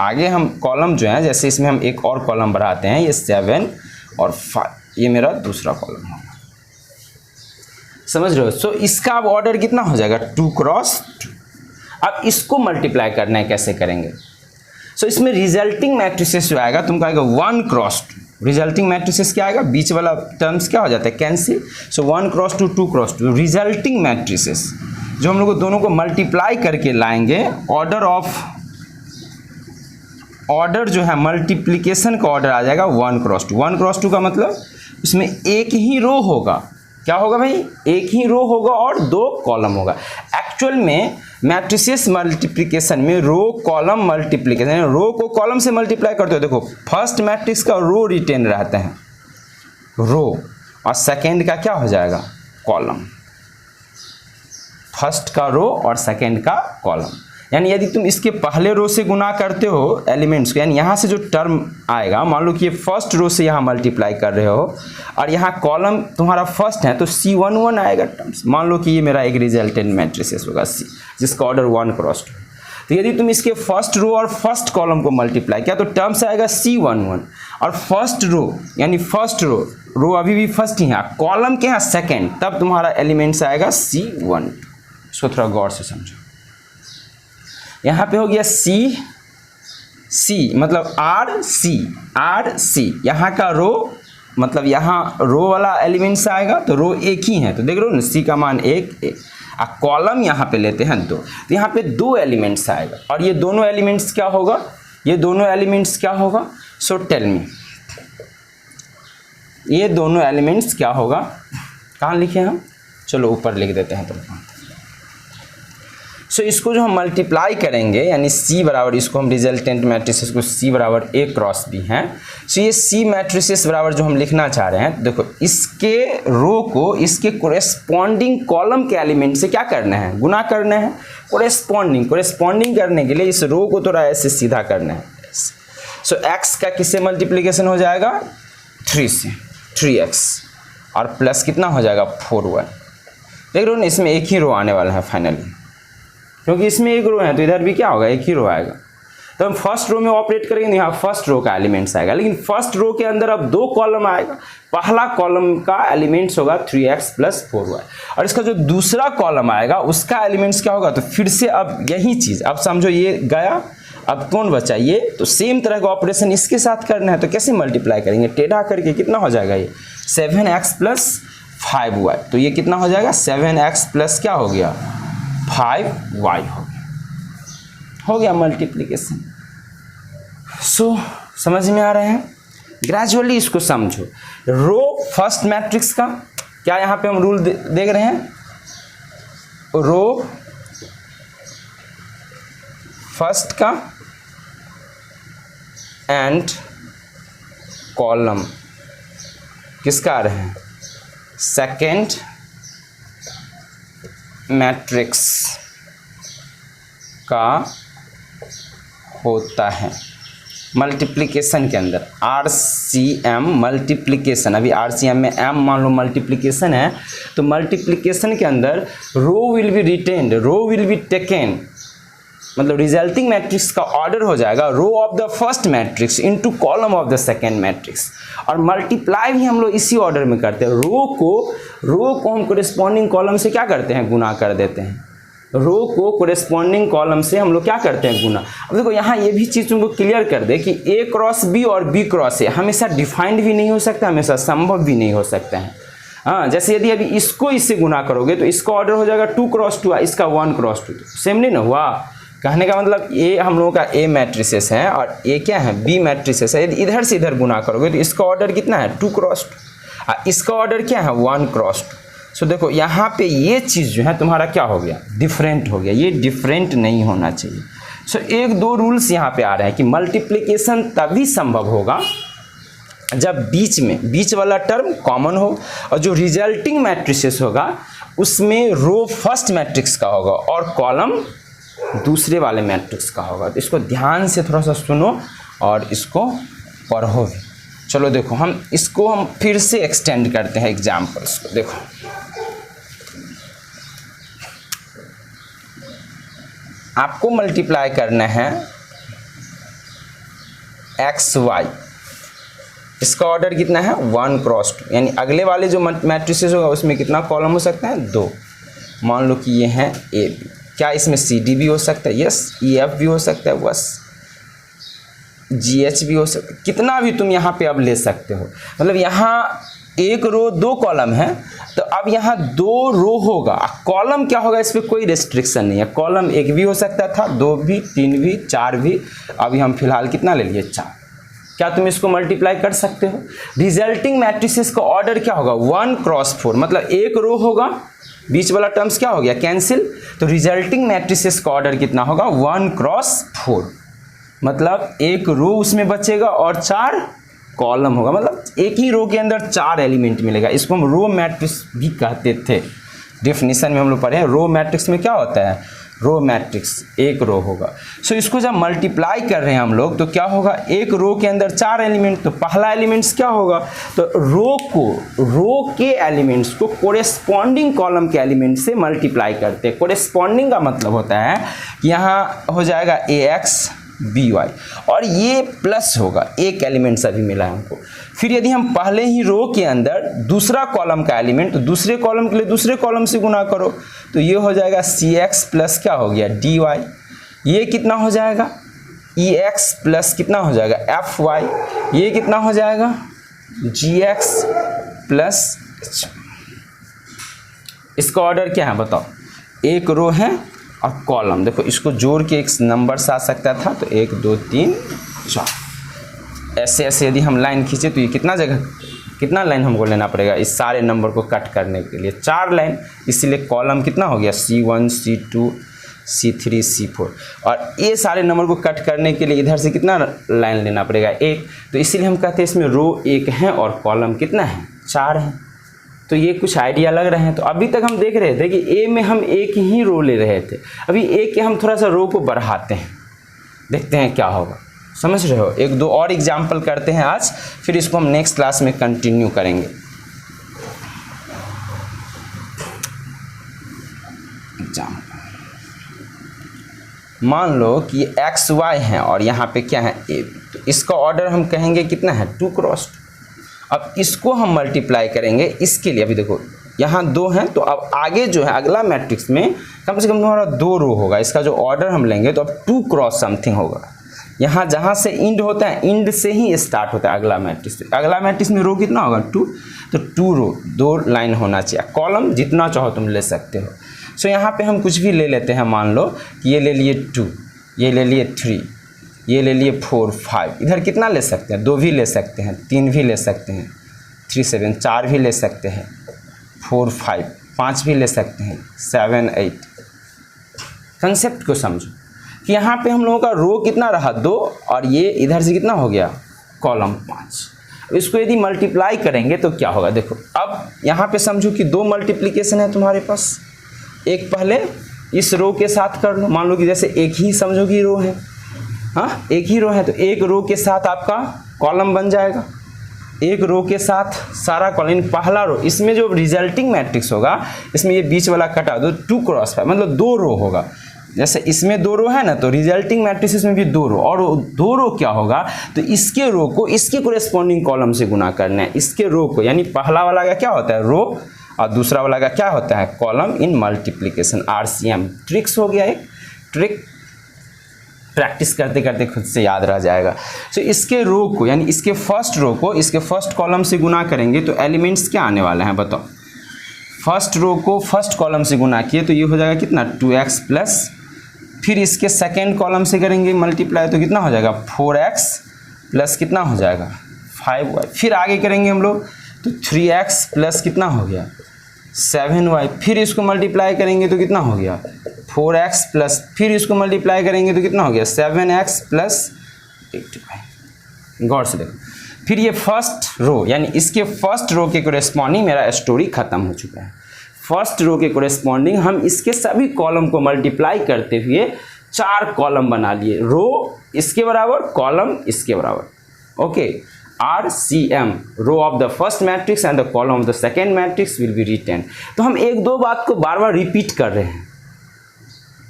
आगे हम कॉलम जो है, जैसे इसमें हम एक और कॉलम बढ़ाते हैं, ये 7 और 5, ये मेरा दूसरा कॉलम होगा। समझ रहे हो? सो इसका अब ऑर्डर कितना हो जाएगा? 2 क्रॉस 2। अब इसको मल्टीप्लाई करना है, कैसे करेंगे? सो इसमें रिजल्टिंग मैट्रिसेस जो आएगा तुमको आएगा 1 क्रॉस 2। रिजल्टिंग मैट्रिसेस क्या आएगा? बीच वाला टर्म्स क्या हो जाता है? कैंसिल। सो 1 क्रॉस 2 2 क्रॉस 2। रिजल्टिंग मैट्रिसेस जो हम लोग दोनों को मल्टीप्लाई करके लाएंगे, ऑर्डर जो है मल्टीप्लिकेशन का ऑर्डर आ जाएगा 1 क्रॉस 2। 1 क्रॉस 2 का मतलब इसमें एक ही रो होगा। क्या होगा भाई? एक ही रो होगा और 2 कॉलम होगा। एक्चुअल में मैट्रिसेस मल्टीप्लिकेशन में रो कॉलम मल्टीप्लिकेशन, रो को कॉलम से मल्टीप्लाई करते हो। देखो फर्स्ट मैट्रिक्स का रो रिटेन रहता है, रो, और सेकेंड का क्या हो जाएगा? कॉलम। फर्स्ट का रो और सेकेंड का कॉलम। यानी यदि तुम इसके पहले रो से गुना करते हो एलिमेंट्स को, यानी यहाँ से जो टर्म आएगा, मान लो कि ये फर्स्ट रो से यहाँ मल्टीप्लाई कर रहे हो और यहाँ कॉलम तुम्हारा फर्स्ट है, तो C11 आएगा टर्म्स। मान लो कि ये मेरा एक रिजल्टेंट मैट्रिसेस होगा C, जिसका ऑर्डर 1 क्रॉस 2। तो यदि तुम इसके फर्स्ट रो और फर्स्ट कॉलम को मल्टीप्लाई किया तो टर्म्स आएगा C11 और फर्स्ट रो यानी फर्स्ट रो अभी भी फर्स्ट ही है, कॉलम क्या है सेकंड, तब तुम्हारा एलिमेंट्स आएगा C1। इसको थोड़ा गौर से समझो। यहाँ पे हो गया C मतलब RC, यहाँ का रो मतलब यहाँ रो वाला एलिमेंट्स आएगा तो रो एक ही है, तो देख रहे हो ना C का मान एक कॉलम यहाँ पे लेते हैं 2, तो यहाँ पे 2 एलिमेंट्स आएगा और ये दोनों एलिमेंट्स क्या होगा, सो टेल मी ये दोनों एलिमेंट्स क्या होगा, कहाँ लिखे हम, चलो ऊपर लिख देते हैं। तो सो इसको जो हम मल्टीप्लाई करेंगे यानी C बराबर, इसको हम रिजल्टेंट मैट्रिसेस को C बराबर A क्रॉस B हैं। सो ये C मैट्रिसेस बराबर जो हम लिखना चाह रहे हैं, देखो इसके रो को इसके कोरेस्पॉन्डिंग कॉलम के एलिमेंट से क्या करना है, गुना करना है। कोरेस्पॉन्डिंग करने के लिए इस रो को थोड़ा ऐसे सीधा करना है। सो x का किससे मल्टीप्लीकेशन हो जाएगा, 3 से, 3x और प्लस कितना हो जाएगा 4y। देख रहे हो ना, इसमें एक ही रो आने वाला है फाइनली, क्योंकि इसमें एक रो है तो इधर भी क्या होगा, एक ही रो आएगा। तो हम फर्स्ट रो में ऑपरेट करेंगे, यहाँ फर्स्ट रो का एलिमेंट्स आएगा, लेकिन फर्स्ट रो के अंदर अब 2 कॉलम आएगा। पहला कॉलम का एलिमेंट्स होगा 3x प्लस 4y और इसका जो दूसरा कॉलम आएगा उसका एलिमेंट्स क्या होगा, तो फिर से अब यही चीज़, अब समझो ये गया, अब कौन बचा ये, तो सेम तरह का ऑपरेशन इसके साथ करना है। तो कैसे मल्टीप्लाई करेंगे, टेढ़ा करके कितना हो जाएगा ये 7x प्लस 5y, तो ये कितना हो जाएगा 7x प्लस क्या हो गया 5y हो गया मल्टीप्लिकेशन। सो समझ में आ रहे हैं, ग्रेजुअली इसको समझो। रो फर्स्ट मैट्रिक्स का क्या यहाँ पे हम रूल देख रहे हैं, रो फर्स्ट का एंड कॉलम किसका आ रहे हैं, सेकेंड मैट्रिक्स का होता है मल्टीप्लिकेशन के अंदर। RCM मल्टीप्लिकेशन, अभी RCM में M मान लो मल्टीप्लिकेशन है, तो मल्टीप्लिकेशन के अंदर row will be retained, row will be taken, मतलब रिजल्टिंग मैट्रिक्स का ऑर्डर हो जाएगा row of the first matrix into column of the second matrix. और मल्टीप्लाई भी हम लोग इसी ऑर्डर में करते हैं, रो को हम कोरेस्पॉन्डिंग कॉलम से क्या करते हैं, गुना कर देते हैं। रो को कोरेस्पॉन्डिंग कॉलम से हम लोग क्या करते हैं, गुना। अब देखो यहाँ ये भी चीज़ तुमको क्लियर कर दे कि A क्रॉस B और B क्रॉस A हमेशा डिफाइंड भी नहीं हो सकता, हमेशा संभव भी नहीं हो सकता है। हाँ, जैसे यदि अभी इसको इससे गुना करोगे तो इसका ऑर्डर हो जाएगा 2 क्रॉस 2, इसका 1 क्रॉस 2, सेम नहीं ना हुआ। कहने का मतलब ये हम लोगों का A मैट्रिसेस है और ये क्या है, B मैट्रिसेस है। यदि इधर से इधर गुना करोगे तो इसका ऑर्डर कितना है 2 क्रॉस 2, इसका ऑर्डर क्या है 1 क्रॉस 2। सो देखो यहाँ पे ये चीज़ जो है तुम्हारा क्या हो गया, डिफरेंट हो गया, ये डिफरेंट नहीं होना चाहिए। सो 1-2 रूल्स यहाँ पे आ रहे हैं कि मल्टीप्लिकेशन तभी संभव होगा जब बीच वाला टर्म कॉमन हो और जो रिजल्टिंग मैट्रिसेस होगा उसमें रो फर्स्ट मैट्रिक्स का होगा और कॉलम दूसरे वाले मैट्रिक्स का होगा। तो इसको ध्यान से थोड़ा सा सुनो और इसको पढ़ो भी। चलो देखो हम फिर से एक्सटेंड करते हैं एग्जाम्पल्स को। देखो आपको मल्टीप्लाई करना है XY, इसका ऑर्डर कितना है 1 क्रॉस 2, यानी अगले वाले जो मैट्रिसेस होगा उसमें कितना कॉलम हो सकता है 2। मान लो कि ये है AB, क्या इसमें CD भी हो सकता है, यस, EF भी हो सकता है, बस GH भी हो सकता है, कितना भी तुम यहाँ पे अब ले सकते हो। मतलब यहाँ 1 रो 2 कॉलम है तो अब यहाँ 2 रो होगा, कॉलम क्या होगा इस पर कोई रेस्ट्रिक्शन नहीं है। कॉलम 1 भी हो सकता था, 2 भी, 3 भी, 4 भी, अभी हम फिलहाल कितना ले लिए 4। क्या तुम इसको मल्टीप्लाई कर सकते हो। रिजल्टिंग मैट्रिसेस का ऑर्डर क्या होगा 1 क्रॉस 4, मतलब 1 रो होगा, बीच वाला टर्म्स क्या हो गया कैंसिल, तो रिजल्टिंग मैट्रिसेस का ऑर्डर कितना होगा 1 क्रॉस 4, मतलब 1 रो उसमें बचेगा और 4 कॉलम होगा, मतलब एक ही रो के अंदर 4 एलिमेंट मिलेगा। इसको हम रो मैट्रिक्स भी कहते थे, डेफिनेशन में हम लोग पढ़े हैं। रो मैट्रिक्स में क्या होता है, रो मैट्रिक्स, एक रो होगा। सो इसको जब मल्टीप्लाई कर रहे हैं हम लोग तो क्या होगा, एक रो के अंदर 4 एलिमेंट, तो पहला एलिमेंट्स क्या होगा, तो रो के एलिमेंट्स को कोरेस्पॉन्डिंग कॉलम के एलिमेंट से मल्टीप्लाई करते हैं। कोरेस्पॉन्डिंग का मतलब होता है कि यहाँ हो जाएगा ax by और ये प्लस होगा, एक एलिमेंट अभी मिला है हमको। फिर यदि हम पहले ही रो के अंदर दूसरा कॉलम का एलिमेंट, तो दूसरे कॉलम के लिए दूसरे कॉलम से गुना करो, तो ये हो जाएगा cx प्लस क्या हो गया dy, ये कितना हो जाएगा ex प्लस कितना हो जाएगा fy, ये कितना हो जाएगा gx प्लस h। इसका ऑर्डर क्या है बताओ, एक रो है और कॉलम, देखो इसको जोड़ के एक नंबर से आ सकता था, तो 1 2 3 4 ऐसे ऐसे यदि हम लाइन खींचे तो ये कितना लाइन हमको लेना पड़ेगा इस सारे नंबर को कट करने के लिए, 4 लाइन। इसीलिए कॉलम कितना हो गया C1 C2 C3 C4, और ये सारे नंबर को कट करने के लिए इधर से कितना लाइन लेना पड़ेगा 1, तो इसीलिए हम कहते हैं इसमें रो 1 है और कॉलम कितना है 4 है। तो ये कुछ आइडिया लग रहे हैं। तो अभी तक हम देख रहे थे कि ए में हम एक ही रो ले रहे थे, अभी ए के हम थोड़ा सा रो को बढ़ाते हैं, देखते हैं क्या होगा, समझ रहे हो। 1 2 और एग्जाम्पल करते हैं आज, फिर इसको हम नेक्स्ट क्लास में कंटिन्यू करेंगे। एग्जाम्पल, मान लो कि ये एक्स वाई है और यहाँ पे क्या है ए, तो इसका ऑर्डर हम कहेंगे कितना है 2 क्रॉस 2। अब इसको हम मल्टीप्लाई करेंगे, इसके लिए अभी देखो यहाँ 2 हैं, तो अब आगे जो है अगला मैट्रिक्स में कम से कम तुम्हारा 2 रो होगा, इसका जो ऑर्डर हम लेंगे तो अब 2 क्रॉस समथिंग होगा। यहाँ जहाँ से इंड होता है, इंड से ही स्टार्ट होता है अगला मैट्रिक्स। अगला मैट्रिक्स में रो कितना होगा 2, तो 2 रो 2 लाइन होना चाहिए, कॉलम जितना चाहो तुम ले सकते हो। सो यहाँ पे हम कुछ भी ले लेते हैं, मान लो कि ये ले लिए 2, ये ले लिए 3, ये ले लिए 4 5, इधर कितना ले सकते हैं 2 भी ले सकते हैं, 3 भी ले सकते हैं, 3 7 4 भी ले सकते हैं, 4 5 5 भी ले सकते हैं, 7 8। कंसेप्ट को समझो कि यहाँ पे हम लोगों का रो कितना रहा 2, और ये इधर से कितना हो गया कॉलम 5। इसको यदि मल्टीप्लाई करेंगे तो क्या होगा, देखो अब यहाँ पे समझो कि 2 मल्टीप्लिकेशन है तुम्हारे पास। एक पहले इस रो के साथ कर लो, मान लो कि जैसे एक ही समझो कि रो है, हाँ एक ही रो है, तो एक रो के साथ आपका कॉलम बन जाएगा, एक रो के साथ सारा कॉलम, पहला रो, इसमें जो रिजल्टिंग मैट्रिक्स होगा इसमें ये बीच वाला कटा दो 2 क्रॉस 5, मतलब 2 रो होगा। जैसे इसमें 2 रो है ना, तो रिजल्टिंग मैट्रिक्स में भी 2 रो, और 2 रो क्या होगा, तो इसके रो को इसके कोरेस्पॉन्डिंग कॉलम से गुना करना है, इसके रो को, यानी पहला वाला का क्या होता है रो और दूसरा वाला का क्या होता है column in multiplication. RCM tricks हो गया, एक ट्रिक प्रैक्टिस करते करते खुद से याद रह जाएगा। तो इसके रो को, यानी इसके फर्स्ट रो को इसके फर्स्ट कॉलम से गुना करेंगे तो एलिमेंट्स क्या आने वाले हैं बताओ। फर्स्ट रो को फर्स्ट कॉलम से गुना किए तो ये हो जाएगा कितना 2x प्लस, फिर इसके सेकेंड कॉलम से करेंगे मल्टीप्लाई तो कितना हो जाएगा 4x प्लस कितना हो जाएगा 5y, फिर आगे करेंगे हम लोग तो 3x प्लस कितना हो गया 7y, फिर इसको मल्टीप्लाई करेंगे तो कितना हो गया 4x प्लस, फिर इसको मल्टीप्लाई करेंगे तो कितना हो गया 7x प्लस 8y। गौर से देखो, फिर ये फर्स्ट रो, यानी इसके फर्स्ट रो के कोरेस्पॉन्डिंग मेरा स्टोरी खत्म हो चुका है। फर्स्ट रो के कोरेस्पॉन्डिंग हम इसके सभी कॉलम को मल्टीप्लाई करते हुए 4 कॉलम बना लिए, रो इसके बराबर कॉलम इसके बराबर। Okay, RCM, row of the first matrix and the column of the second matrix will be written. तो हम 1-2 बात को बार बार रिपीट कर रहे हैं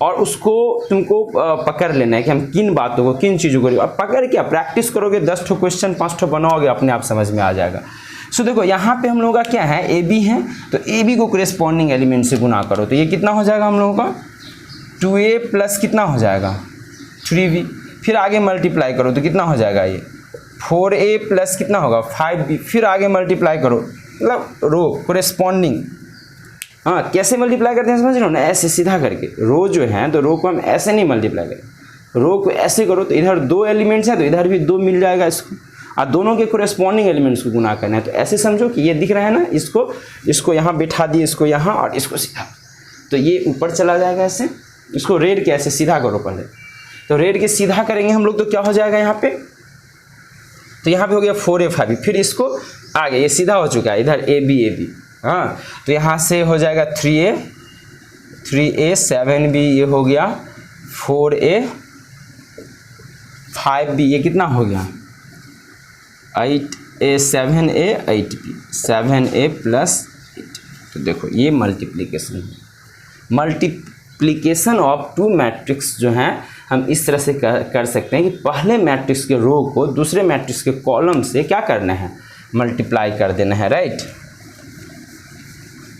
और उसको तुमको पकड़ लेना है कि हम किन बातों को, किन चीज़ों को, अब पकड़ के प्रैक्टिस करोगे 10 ठो क्वेश्चन 5 ठो बनाओगे, अपने आप समझ में आ जाएगा। सो देखो यहाँ पे हम लोगों का क्या है AB है, तो AB को कोरेस्पॉन्डिंग एलिमेंट से गुना करो तो ये कितना हो जाएगा हम लोगों का 2A प्लस कितना हो जाएगा 3B, फिर आगे मल्टीप्लाई करो तो कितना हो जाएगा ये 4A प्लस कितना होगा 5B, फिर आगे मल्टीप्लाई करो, मतलब रो कोरेस्पॉन्डिंग। हाँ, कैसे मल्टीप्लाई करते हैं समझ रहे हो ना, ऐसे सीधा करके। रो जो है तो रो को हम ऐसे नहीं मल्टीप्लाई करें, रो को ऐसे करो तो इधर 2 एलिमेंट्स हैं तो इधर भी 2 मिल जाएगा इसको, और दोनों के कोरेस्पॉन्डिंग एलिमेंट्स को गुना करना है। तो ऐसे समझो कि ये दिख रहा है ना, इसको यहाँ बिठा दिए, इसको यहाँ और इसको सीधा, तो ये ऊपर चला जाएगा ऐसे। इसको रेड के ऐसे सीधा करो पहले, तो रेड के सीधा करेंगे हम लोग तो क्या हो जाएगा यहाँ पे, तो यहाँ पे हो गया 4A 5B, फिर इसको आगे ये सीधा हो चुका है इधर AB, हाँ, तो यहाँ से हो जाएगा 3A 3a 7b ये हो गया 4a 5b ये कितना हो गया 8a 7a 8b 7a plus 8। तो देखो ये मल्टीप्लिकेशन है। मल्टीप्लिकेशन ऑफ टू मैट्रिक्स जो हैं हम इस तरह से कर सकते हैं कि पहले मैट्रिक्स के रो को दूसरे मैट्रिक्स के कॉलम से क्या करना है, मल्टीप्लाई कर देना है, right.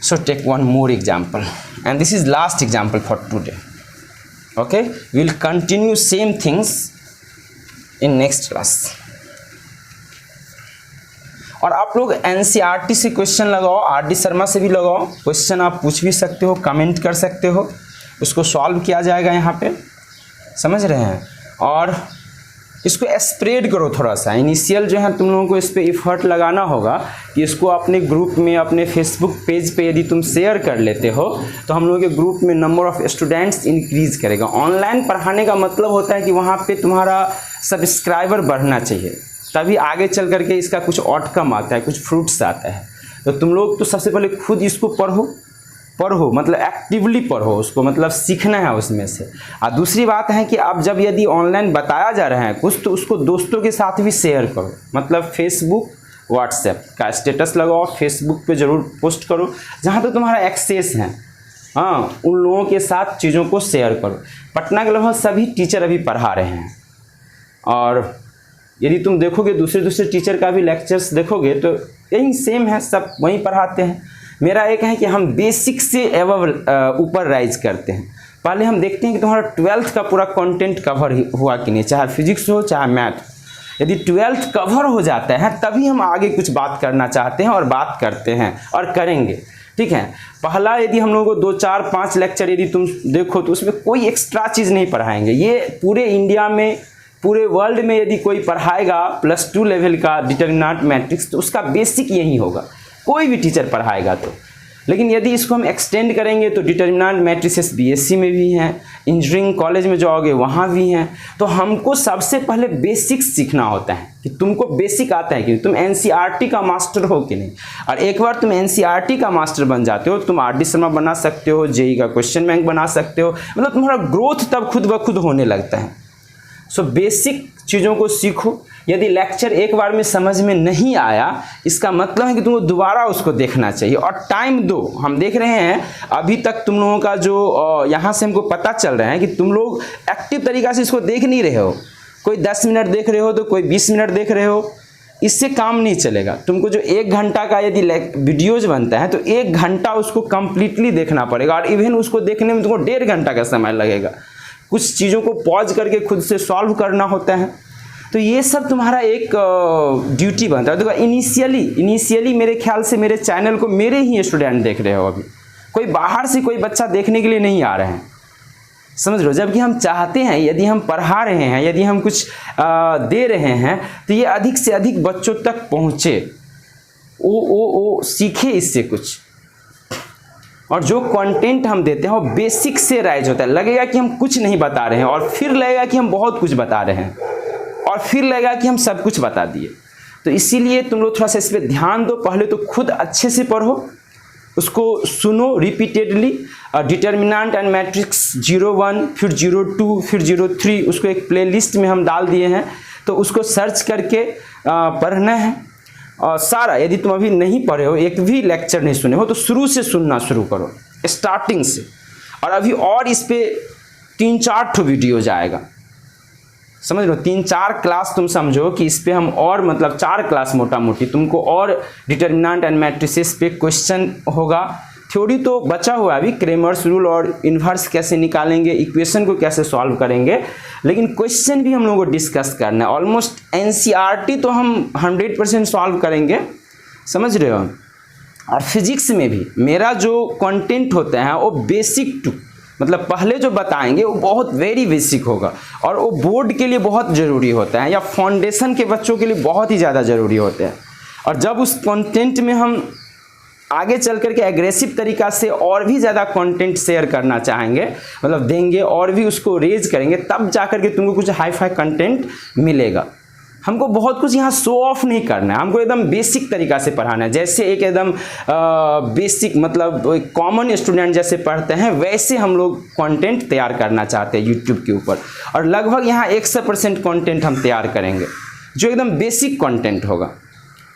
So take one more example and this is last example for today. Okay, we will continue same things in next class. और आप लोग एनसीईआरटी से क्वेश्चन लगाओ, आरडी शर्मा से भी लगाओ क्वेश्चन, आप पूछ भी सकते हो, कमेंट कर सकते हो, उसको सॉल्व किया जाएगा यहाँ पे, समझ रहे हैं। और इसको स्प्रेड करो थोड़ा सा, इनिशियल जो है तुम लोगों को इस पर इफ़र्ट लगाना होगा कि इसको अपने ग्रुप में, अपने फेसबुक पेज पे यदि तुम शेयर कर लेते हो तो हम लोगों के ग्रुप में नंबर ऑफ़ स्टूडेंट्स इंक्रीज़ करेगा। ऑनलाइन पढ़ाने का मतलब होता है कि वहाँ पे तुम्हारा सब्सक्राइबर बढ़ना चाहिए, तभी आगे चल करके इसका कुछ आउटकम आता है, कुछ फ्रूट्स आता है। तो तुम लोग तो सबसे पहले खुद इसको पढ़ो मतलब एक्टिवली पढ़ो उसको, मतलब सीखना है उसमें से। और दूसरी बात है कि अब जब यदि ऑनलाइन बताया जा रहा है कुछ तो उसको दोस्तों के साथ भी शेयर करो, मतलब फेसबुक व्हाट्सएप का स्टेटस लगाओ, फेसबुक पे ज़रूर पोस्ट करो जहाँ तो तुम्हारा एक्सेस है, हाँ उन लोगों के साथ चीज़ों को शेयर करो। पटना के लगभग सभी टीचर अभी पढ़ा रहे हैं, और यदि तुम देखोगे दूसरे टीचर का भी लेक्चर्स देखोगे तो यही सेम है, सब वहीं पढ़ाते हैं। मेरा एक है कि हम बेसिक से एवं ऊपर राइज करते हैं। पहले हम देखते हैं कि तुम्हारा 12th का पूरा कंटेंट कवर हुआ कि नहीं, चाहे फिजिक्स हो चाहे मैथ। यदि 12th कवर हो जाता है तभी हम आगे कुछ बात करना चाहते हैं और बात करते हैं और करेंगे, ठीक है। पहला यदि हम लोगों को 2 4 5 लेक्चर यदि तुम देखो तो उसमें कोई एक्स्ट्रा चीज़ नहीं पढ़ाएंगे। ये पूरे इंडिया में, पूरे वर्ल्ड में यदि कोई पढ़ाएगा +2 लेवल का डिटरमिनेंट मैट्रिक्स तो उसका बेसिक यही होगा, कोई भी टीचर पढ़ाएगा तो। लेकिन यदि इसको हम एक्सटेंड करेंगे तो डिटरमिनेंट मैट्रिसेस बीएससी में भी हैं, इंजीनियरिंग कॉलेज में जाओगे वहाँ भी हैं। तो हमको सबसे पहले बेसिक्स सीखना होता है कि तुमको बेसिक आता है कि तुम एनसीईआरटी का मास्टर हो कि नहीं। और एक बार तुम एनसीईआरटी का मास्टर बन जाते हो, तुम आरडी शर्मा बना सकते हो, जेईई का क्वेश्चन बैंक बना सकते हो, मतलब तुम्हारा ग्रोथ तब खुद ब खुद होने लगता है। सो बेसिक चीज़ों को सीखो। यदि लेक्चर एक बार में समझ में नहीं आया इसका मतलब है कि तुमको दोबारा उसको देखना चाहिए और टाइम दो। हम देख रहे हैं अभी तक तुम लोगों का जो यहाँ से हमको पता चल रहा है कि तुम लोग एक्टिव तरीक़ा से इसको देख नहीं रहे हो। कोई 10 मिनट देख रहे हो तो कोई 20 मिनट देख रहे हो, इससे काम नहीं चलेगा। तुमको जो 1 घंटा का यदि वीडियोज बनता है तो 1 घंटा उसको कम्प्लीटली देखना पड़ेगा, और इवन उसको देखने में तुमको 1.5 घंटा का समय लगेगा। कुछ चीज़ों को पॉज करके खुद से सॉल्व करना होता है। तो ये सब तुम्हारा एक ड्यूटी बनता है। देखो इनिशियली मेरे ख्याल से मेरे चैनल को मेरे ही स्टूडेंट देख रहे हो, अभी कोई बाहर से कोई बच्चा देखने के लिए नहीं आ रहे हैं, समझ लो। जबकि हम चाहते हैं यदि हम पढ़ा रहे हैं, यदि हम कुछ दे रहे हैं तो ये अधिक से अधिक बच्चों तक पहुँचे, वो सीखे इससे कुछ। और जो कंटेंट हम देते हैं वो बेसिक से राइज होता है। लगेगा कि हम कुछ नहीं बता रहे हैं और फिर लगेगा कि हम बहुत कुछ बता रहे हैं और फिर लगेगा कि हम सब कुछ बता दिए। तो इसीलिए तुम लोग थोड़ा सा इस पर ध्यान दो। पहले तो खुद अच्छे से पढ़ो, उसको सुनो रिपीटेडली। डिटरमिनेंट एंड मैट्रिक्स 01 फिर 02 फिर 03 उसको एक प्लेलिस्ट में हम डाल दिए हैं, तो उसको सर्च करके पढ़ना है। और सारा यदि तुम अभी नहीं पढ़े हो, एक भी लेक्चर नहीं सुने हो, तो शुरू से सुनना शुरू करो, स्टार्टिंग से। और अभी और इस पर 3-4 वीडियो जाएगा, समझ लो। 3-4 क्लास तुम समझो कि इस पे हम और मतलब 4 क्लास मोटा मोटी तुमको और डिटरमिनेंट एंड मैट्रिसेस पे क्वेश्चन होगा। थ्योरी तो बचा हुआ है अभी, क्रेमर्स रूल और इन्वर्स कैसे निकालेंगे, इक्वेशन को कैसे सॉल्व करेंगे, लेकिन क्वेश्चन भी हम लोगों को डिस्कस करना है। ऑलमोस्ट एनसीईआरटी तो हम 100% सॉल्व करेंगे, समझ रहे हो। और फिजिक्स में भी मेरा जो कंटेंट होता है वो बेसिक टू, मतलब पहले जो बताएंगे वो बहुत वेरी बेसिक होगा, और वो बोर्ड के लिए बहुत ज़रूरी होता है या फाउंडेशन के बच्चों के लिए बहुत ही ज़्यादा ज़रूरी होते हैं। और जब उस कंटेंट में हम आगे चल करके एग्रेसिव तरीक़ा से और भी ज़्यादा कंटेंट शेयर करना चाहेंगे, मतलब देंगे और भी उसको रेज करेंगे, तब जा कर के तुमको कुछ हाई फाई कंटेंट मिलेगा। हमको बहुत कुछ यहाँ शो ऑफ नहीं करना है, हमको एकदम बेसिक तरीका से पढ़ाना है। जैसे एक एकदम बेसिक मतलब कॉमन स्टूडेंट जैसे पढ़ते हैं वैसे हम लोग कंटेंट तैयार करना चाहते हैं यूट्यूब के ऊपर। और लगभग यहाँ 100% कंटेंट हम तैयार करेंगे जो एकदम बेसिक कंटेंट होगा।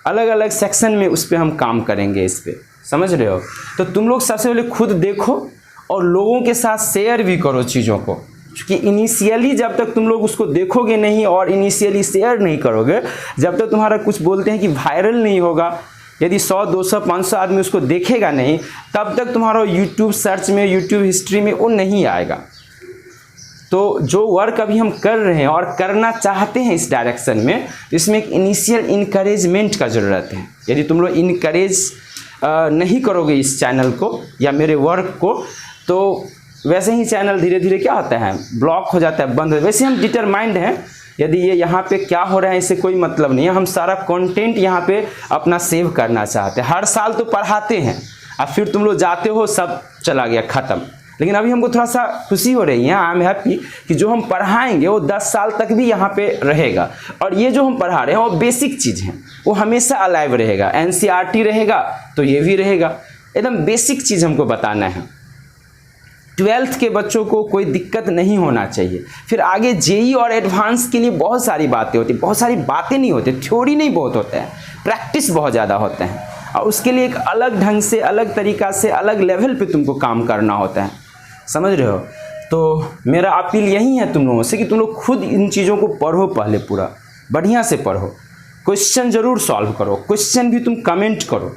अलग अलग सेक्शन में उस पर हम काम करेंगे, इस पर, समझ रहे हो। तो तुम लोग सबसे पहले खुद देखो और लोगों के साथ शेयर भी करो चीज़ों को, क्योंकि इनिशियली जब तक तुम लोग उसको देखोगे नहीं और इनिशियली शेयर नहीं करोगे, जब तक तुम्हारा कुछ बोलते हैं कि वायरल नहीं होगा, यदि 100 200 500 आदमी उसको देखेगा नहीं, तब तक तुम्हारा यूट्यूब सर्च में, यूट्यूब हिस्ट्री में वो नहीं आएगा। तो जो वर्क अभी हम कर रहे हैं और करना चाहते हैं इस डायरेक्शन में, इसमें एक इनिशियल इनकरेजमेंट का ज़रूरत है। यदि तुम लोग इनकरेज नहीं करोगे इस चैनल को या मेरे वर्क को, तो वैसे ही चैनल धीरे धीरे क्या होता है, ब्लॉक हो जाता है, बंद हो। वैसे हम डिटरमाइंड हैं, यदि ये यहाँ पे क्या हो रहा है इससे कोई मतलब नहीं है, हम सारा कंटेंट यहाँ पे अपना सेव करना चाहते हैं। हर साल तो पढ़ाते हैं, अब फिर तुम लोग जाते हो, सब चला गया, ख़त्म। लेकिन अभी हमको थोड़ा सा खुशी हो रही है, आई एम हैप्पी कि जो हम पढ़ाएंगे वो 10 साल तक भी यहाँ पे रहेगा। और ये जो हम पढ़ा रहे हैं वो बेसिक चीज़ है, वो हमेशा अलाइव रहेगा। NCERT रहेगा तो ये भी रहेगा, एकदम बेसिक चीज़ हमको बताना है। 12th के बच्चों को कोई दिक्कत नहीं होना चाहिए। फिर आगे JEE और एडवांस के लिए बहुत सारी बातें होती, बहुत सारी बातें नहीं होती, थ्योरी नहीं बहुत होता है, प्रैक्टिस बहुत ज़्यादा होता है। और उसके लिए एक अलग ढंग से, अलग तरीका से, अलग लेवल पे तुमको काम करना होता है, समझ रहे हो। तो मेरा अपील यही है तुम लोगों से कि तुम लोग खुद इन चीज़ों को पढ़ो, पहले पूरा बढ़िया से पढ़ो, क्वेश्चन ज़रूर सॉल्व करो, क्वेश्चन भी तुम कमेंट करो,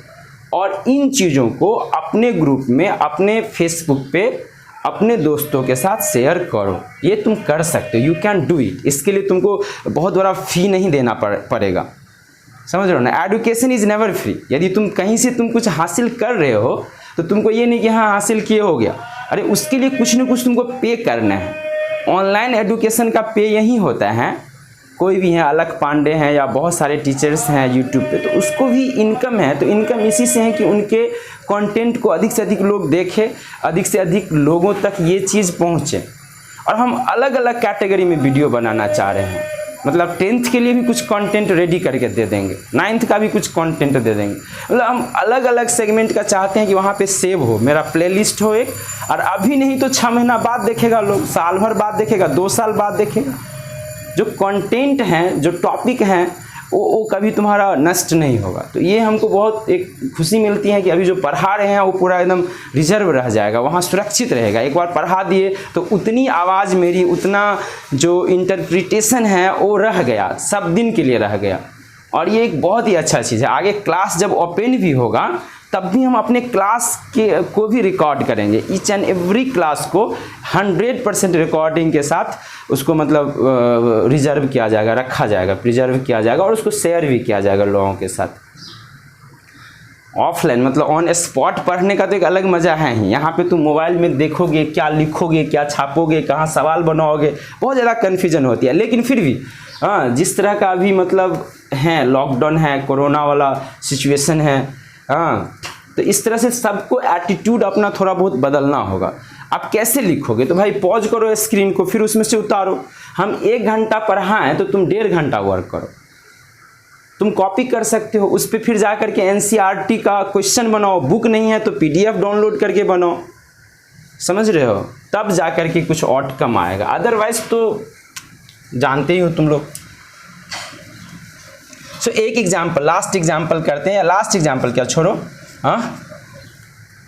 और इन चीज़ों को अपने ग्रुप में, अपने फेसबुक पे अपने दोस्तों के साथ शेयर करो। ये तुम कर सकते हो, यू कैन डू इट। इसके लिए तुमको बहुत बड़ा फ़ी नहीं देना पड़ेगा, समझ रहे हो ना। Education is never free. यदि तुम कहीं से तुम कुछ हासिल कर रहे हो तो तुमको ये नहीं कि हाँ हासिल किए हो गया, अरे उसके लिए कुछ न कुछ तुमको पे करना है। ऑनलाइन एजुकेशन का पे यही होता है। कोई भी है, अलग पांडे हैं या बहुत सारे टीचर्स हैं यूट्यूब पे, तो उसको भी इनकम है। तो इनकम इसी से है कि उनके कंटेंट को अधिक से अधिक लोग देखें, अधिक से अधिक लोगों तक ये चीज़ पहुँचे। और हम अलग अलग कैटेगरी में वीडियो बनाना चाह रहे हैं, मतलब 10th के लिए भी कुछ कंटेंट रेडी करके दे देंगे, 9th का भी कुछ कंटेंट दे देंगे। मतलब हम अलग अलग सेगमेंट का चाहते हैं कि वहाँ पे सेव हो, मेरा प्लेलिस्ट हो एक। और अभी नहीं तो 6 महीना बाद देखेगा लोग, साल भर बाद देखेगा, 2 साल बाद देखेगा। जो कंटेंट हैं, जो टॉपिक हैं, वो कभी तुम्हारा नष्ट नहीं होगा। तो ये हमको बहुत एक खुशी मिलती है कि अभी जो पढ़ा रहे हैं वो पूरा एकदम रिजर्व रह जाएगा, वहाँ सुरक्षित रहेगा। एक बार पढ़ा दिए तो उतनी आवाज़ मेरी, उतना जो इंटरप्रिटेशन है वो रह गया, सब दिन के लिए रह गया। और ये एक बहुत ही अच्छा चीज़ है। आगे क्लास जब ओपन भी होगा तब भी हम अपने क्लास को भी रिकॉर्ड करेंगे, ईच एंड एवरी क्लास को 100% रिकॉर्डिंग के साथ उसको मतलब रिजर्व किया जाएगा, रखा जाएगा, प्रिजर्व किया जाएगा, और उसको शेयर भी किया जाएगा लोगों के साथ। ऑफलाइन मतलब ऑन स्पॉट पढ़ने का तो एक अलग मज़ा है ही। यहाँ पे तुम मोबाइल में देखोगे, क्या लिखोगे, क्या छापोगे, कहाँ सवाल बनाओगे, बहुत ज़्यादा कन्फ्यूजन होती है। लेकिन फिर भी हाँ, जिस तरह का अभी मतलब है, लॉकडाउन है, कोरोना वाला सिचुएशन है, हाँ, तो इस तरह से सबको एटीट्यूड अपना थोड़ा बहुत बदलना होगा। आप कैसे लिखोगे, तो भाई पॉज करो स्क्रीन को, फिर उसमें से उतारो। हम 1 घंटा पढ़ाएं तो तुम 1.5 घंटा वर्क करो। तुम कॉपी कर सकते हो, उस पर फिर जा करके NCERT का क्वेश्चन बनाओ, बुक नहीं है तो PDF डाउनलोड करके बनाओ, समझ रहे हो, तब जा करके कुछ आउटकम आएगा। अदरवाइज तो जानते ही हो तुम लोग। सो एक एग्जाम्पल, लास्ट एग्जाम्पल करते हैं, या लास्ट एग्जाम्पल क्या छोड़ो, हाँ,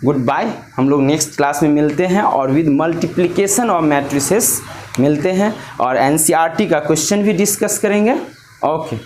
गुड बाय। हम लोग नेक्स्ट क्लास में मिलते हैं और विद मल्टीप्लिकेशन ऑफ मैट्रिसेस मिलते हैं, और NCERT का क्वेश्चन भी डिस्कस करेंगे। ओके।